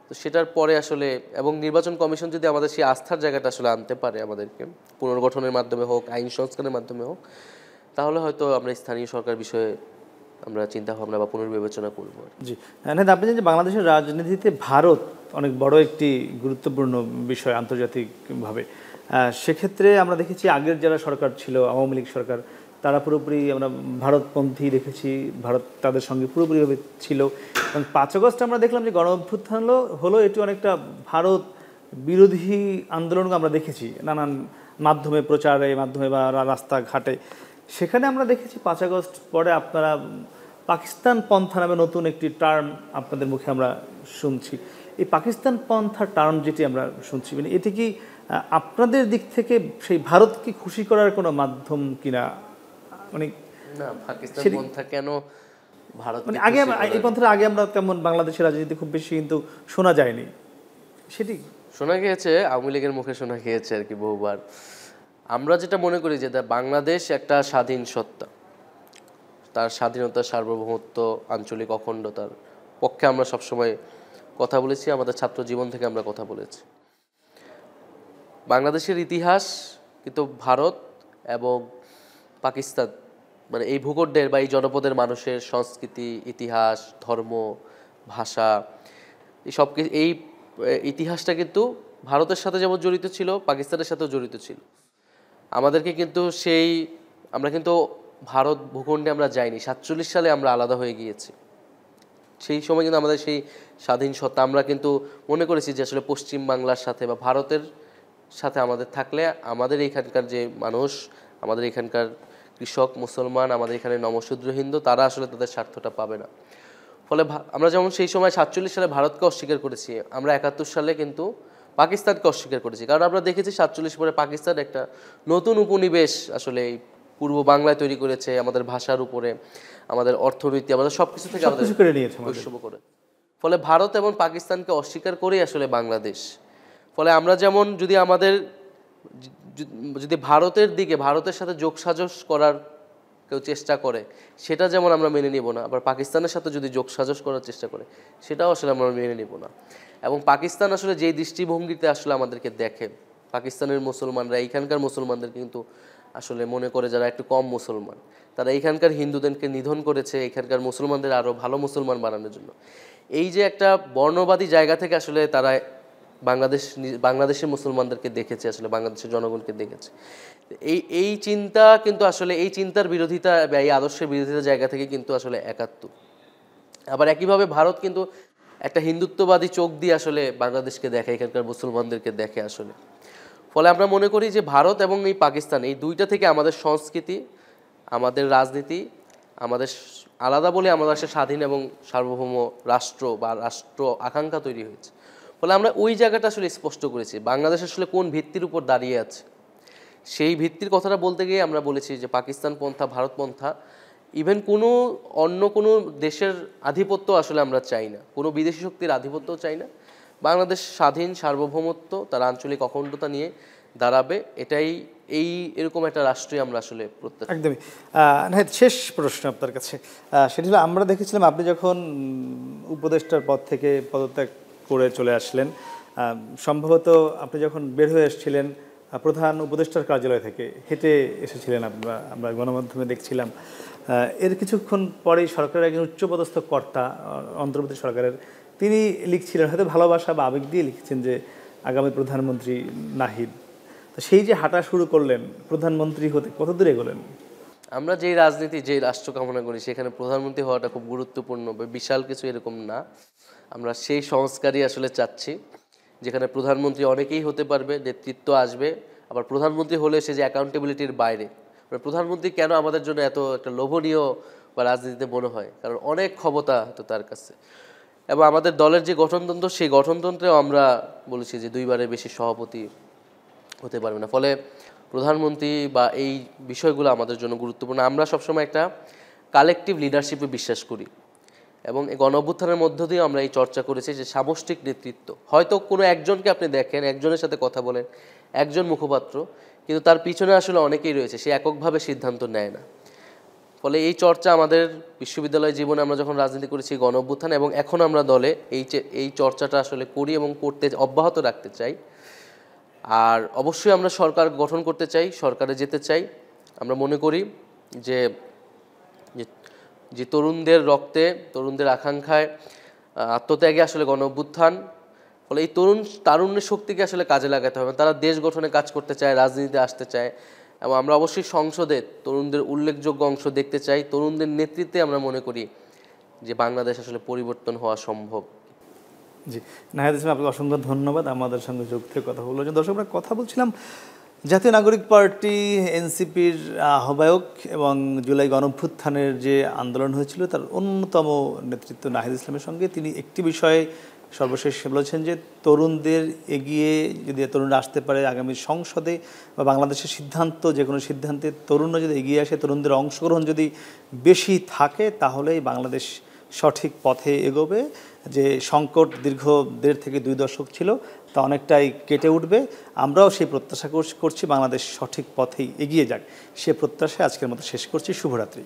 তো সেটার পরে আসলে, এবং নির্বাচন কমিশন যদি আমাদের সেই আস্থার জায়গাটা আসলে আনতে পারে, আমাদেরকে পুনর্গঠনের মাধ্যমে হোক, আইন সংস্কারের মাধ্যমে হোক, তাহলে হয়তো আমরা স্থানীয় সরকার বিষয়ে আমরা চিন্তা ভাবনা বা পুনর্বিবেচনা করব। জি, নাহিদ, আপনি জানেন যে বাংলাদেশের রাজনীতিতে ভারত অনেক বড় একটি গুরুত্বপূর্ণ বিষয় আন্তর্জাতিকভাবে। সেক্ষেত্রে আমরা দেখেছি আগের যারা সরকার ছিল, আওয়ামী লীগ সরকার, তারা পুরোপুরি আমরা ভারতপন্থী দেখেছি, ভারত তাদের সঙ্গে পুরোপুরিভাবে ছিল। এবং ৫ আগস্ট আমরা দেখলাম যে গণ অভ্যুত্থান হলো এটি অনেকটা ভারত বিরোধী আন্দোলন আমরা দেখেছি নানান মাধ্যমে, প্রচারের মাধ্যমে বা রাস্তাঘাটে। সেখানে আমরা দেখেছি ৫ আগস্ট পরে আপনারা পাকিস্তান পন্থা নামে নতুন একটি টার্ম আপনাদের মুখে আমরা শুনছি। এই পাকিস্তান পন্থা টার্ম যেটি আমরা শুনছি, মানে এটি কি আপনাদের দিক থেকে সেই ভারতকে খুশি করার কোনো মাধ্যম কিনা? মানে না, পাকিস্তান পন্থা কেন ভারত, মানে আগে এই পন্থার আগে আমরা তেমন বাংলাদেশের রাজনীতি খুব বেশি কিন্তু শোনা যায়নি, সেটি শোনা গিয়েছে, আওয়ামী লীগের মুখে শোনা গিয়েছে আর কি বহুবার। আমরা যেটা মনে করি যে বাংলাদেশ একটা স্বাধীন সত্তা, তার স্বাধীনতা, সার্বভৌমত্ব, আঞ্চলিক অখণ্ডতার পক্ষে আমরা সবসময় কথা বলেছি, আমাদের ছাত্র জীবন থেকে আমরা কথা বলেছি। বাংলাদেশের ইতিহাস কিন্তু ভারত এবং পাকিস্তান, মানে এই ভূখণ্ডের বা এই জনপদের মানুষের সংস্কৃতি, ইতিহাস, ধর্ম, ভাষা, এই ইতিহাসটা কিন্তু ভারতের সাথে যেমন জড়িত ছিল, পাকিস্তানের সাথেও জড়িত ছিল। আমাদেরকে কিন্তু আমরা কিন্তু ভারত ভূখণ্ডে আমরা যাইনি, 47 সালে আমরা আলাদা হয়ে গিয়েছি। সেই সময় কিন্তু আমাদের সেই স্বাধীন সত্তা, আমরা কিন্তু মনে করেছি যে আসলে পশ্চিম বাংলার সাথে বা ভারতের সাথে আমাদের থাকলে আমাদের এইখানকার যে মানুষ, আমাদের এখানকার কৃষক, মুসলমান, আমাদের এখানে নমশূদ্র হিন্দু, তারা আসলে তাদের স্বার্থটা পাবে না। ফলে আমরা যেমন সেই সময় 47 সালে ভারতকে অস্বীকার করেছি, আমরা 71 সালে কিন্তু পাকিস্তানকে অস্বীকার করেছি। কারণ আমরা দেখেছি 47 পরে পাকিস্তান একটা নতুন উপনিবেশ আসলে পূর্ব বাংলায় তৈরি করেছে, আমাদের ভাষার উপরে, আমাদের অর্থনীতি, আমাদের সবকিছু থেকে আমাদের বৈষম্য করে। ফলে ভারত এবং পাকিস্তানকে অস্বীকার করেই আসলে বাংলাদেশ। ফলে আমরা যেমন যদি ভারতের দিকে, ভারতের সাথে যোগসাজশ করার কেউ চেষ্টা করে, সেটা যেমন আমরা মেনে নিব না, আবার পাকিস্তানের সাথে যদি যোগসাজশ করার চেষ্টা করে সেটাও আসলে আমরা মেনে নিব না। এবং পাকিস্তান আসলে যেই দৃষ্টিভঙ্গিতে আসলে আমাদেরকে দেখে, পাকিস্তানের মুসলমানরা এইখানকার মুসলমানদের কিন্তু আসলে মনে করে যারা একটু কম মুসলমান, তারা এইখানকার হিন্দুদেরকে নিধন করেছে এখানকার মুসলমানদের আরও ভালো মুসলমান বানানোর জন্য। এই যে একটা বর্ণবাদী জায়গা থেকে আসলে তারা বাংলাদেশের মুসলমানদেরকে দেখেছে, আসলে বাংলাদেশের জনগণকে দেখেছে। এই চিন্তা কিন্তু আসলে এই চিন্তার বিরোধিতা বা এই আদর্শের বিরোধিতা জায়গা থেকে কিন্তু আসলে একাত্ম। আবার একইভাবে ভারত কিন্তু একটা হিন্দুত্ববাদী চোখ দিয়ে আসলে বাংলাদেশকে দেখে, এখানকার মুসলমানদেরকে দেখে আসলে। ফলে আমরা মনে করি যে ভারত এবং এই পাকিস্তান, এই দুইটা থেকে আমাদের সংস্কৃতি, আমাদের রাজনীতি, আমাদের আলাদা বলে আমাদের একটা স্বাধীন এবং সার্বভৌম রাষ্ট্র বা রাষ্ট্র আকাঙ্ক্ষা তৈরি হয়েছে। ফলে আমরা ওই জায়গাটা আসলে স্পষ্ট করেছি, বাংলাদেশ আসলে কোন ভিত্তির উপর দাঁড়িয়ে আছে। সেই ভিত্তির কথাটা বলতে গিয়ে আমরা বলেছি যে পাকিস্তান পন্থা, ভারত পন্থা, ইভেন অন্য কোনো দেশের আধিপত্য আসলে আমরা চাই না, কোনো বিদেশি শক্তির আধিপত্যও চাই না। বাংলাদেশ স্বাধীন, সার্বভৌমত্ব, তার আঞ্চলিক অখণ্ডতা নিয়ে দাঁড়াবে, এরকম একটা রাষ্ট্রই আমরা আসলে প্রত্যাশা। একদমই। শেষ প্রশ্ন আপনার কাছে, সেটি হলো, আমরা দেখেছিলাম আপনি যখন উপদেষ্টার পদ থেকে পদত্যাগ করে চলে আসলেন, সম্ভবত আপনি যখন বের হয়ে এসেছিলেন প্রধান উপদেষ্টার কার্যালয় থেকে হেঁটে এসেছিলেন, আমরা গণমাধ্যমে দেখছিলাম। এর কিছুক্ষণ পরেই সরকারের একজন উচ্চপদস্থ কর্তা, অন্তর্বর্তী সরকারের, তিনি লিখছিলেন, হয়তো ভালোবাসা বা আবেগ দিয়ে লিখছেন যে আগামী প্রধানমন্ত্রী নাহিদ। তো সেই যে হাঁটা শুরু করলেন, প্রধানমন্ত্রী হতে কত দূর এগোলেন? আমরা যেই রাজনীতি, যেই রাষ্ট্র কামনা করি, সেখানে প্রধানমন্ত্রী হওয়াটা খুব গুরুত্বপূর্ণ বা বিশাল কিছু এরকম না। আমরা সেই সংস্কারই আসলে চাচ্ছি, যেখানে প্রধানমন্ত্রী অনেকেই হতে পারবে, নেতৃত্ব আসবে। আবার প্রধানমন্ত্রী হলে সে যে অ্যাকাউন্টেবিলিটির বাইরে, মানে প্রধানমন্ত্রী কেন আমাদের জন্য এত একটা লোভনীয় বা রাজনীতিতে মনে হয়, কারণ অনেক ক্ষমতা হতো তার কাছে। এবং আমাদের দলের যে গঠনতন্ত্র, সেই গঠনতন্ত্রেও আমরা বলেছি যে 2বারের বেশি সভাপতি হতে পারবে না। ফলে প্রধানমন্ত্রী বা এই বিষয়গুলো আমাদের জন্য গুরুত্বপূর্ণ। আমরা সবসময় একটা কালেকটিভ লিডারশিপে বিশ্বাস করি, এবং এই গণ অভ্যুত্থানের মধ্য দিয়ে আমরা এই চর্চা করেছি যে সামষ্টিক নেতৃত্ব। হয়তো কোনো একজনকে আপনি দেখেন, একজনের সাথে কথা বলেন, একজন মুখপাত্র, কিন্তু তার পিছনে আসলে অনেকেই রয়েছে, সে এককভাবে সিদ্ধান্ত নেয় না। ফলে এই চর্চা আমাদের বিশ্ববিদ্যালয় জীবনে আমরা যখন রাজনীতি করেছি গণ অভ্যুত্থান, এবং এখন আমরা দলে এই চর্চাটা আসলে করি এবং করতে অব্যাহত রাখতে চাই। আর অবশ্যই আমরা সরকার গঠন করতে চাই, সরকারে যেতে চাই। আমরা মনে করি যে যে তরুণদের রক্তে, তরুণদের আকাঙ্ক্ষায়, আত্মত্যাগে আসলে গণ অভ্যুত্থান। ফলে এই তারুণ্যের শক্তিকে আসলে কাজে লাগাতে হবে। তারা দেশ গঠনে কাজ করতে চায়, রাজনীতিতে আসতে চায়, এবং আমরা অবশ্যই সংসদে তরুণদের উল্লেখযোগ্য অংশ দেখতে চাই। তরুণদের নেতৃত্বে আমরা মনে করি যে বাংলাদেশ আসলে পরিবর্তন হওয়া সম্ভব। জি, নাহিদ ইসলাম, আপনাকে অসংখ্য ধন্যবাদ আমাদের সঙ্গে যোগ থেকে কথা বলার জন্য। দর্শক, আমরা কথা বলছিলাম জাতীয় নাগরিক পার্টি এনসিপির আহ্বায়ক এবং জুলাই গণঅভ্যুত্থানের যে আন্দোলন হয়েছিল তার অন্যতম নেতৃত্ব নাহিদ ইসলামের সঙ্গে। তিনি একটি বিষয়ে সর্বশেষ বলেছেন যে তরুণদের এগিয়ে যদি তরুণরা আসতে পারে আগামী সংসদে বা বাংলাদেশের সিদ্ধান্ত, যে কোনো সিদ্ধান্তে তরুণরা যদি এগিয়ে আসে, তরুণদের অংশগ্রহণ যদি বেশি থাকে, তাহলেই বাংলাদেশ সঠিক পথে এগোবে। যে সংকট দীর্ঘ 1.5 থেকে 2 দশক ছিল, তা অনেকটাই কেটে উঠবে। আমরাও সেই প্রত্যাশা করছি বাংলাদেশ সঠিক পথেই এগিয়ে যাক। সে প্রত্যাশায় আজকের মতো শেষ করছি। শুভরাত্রি।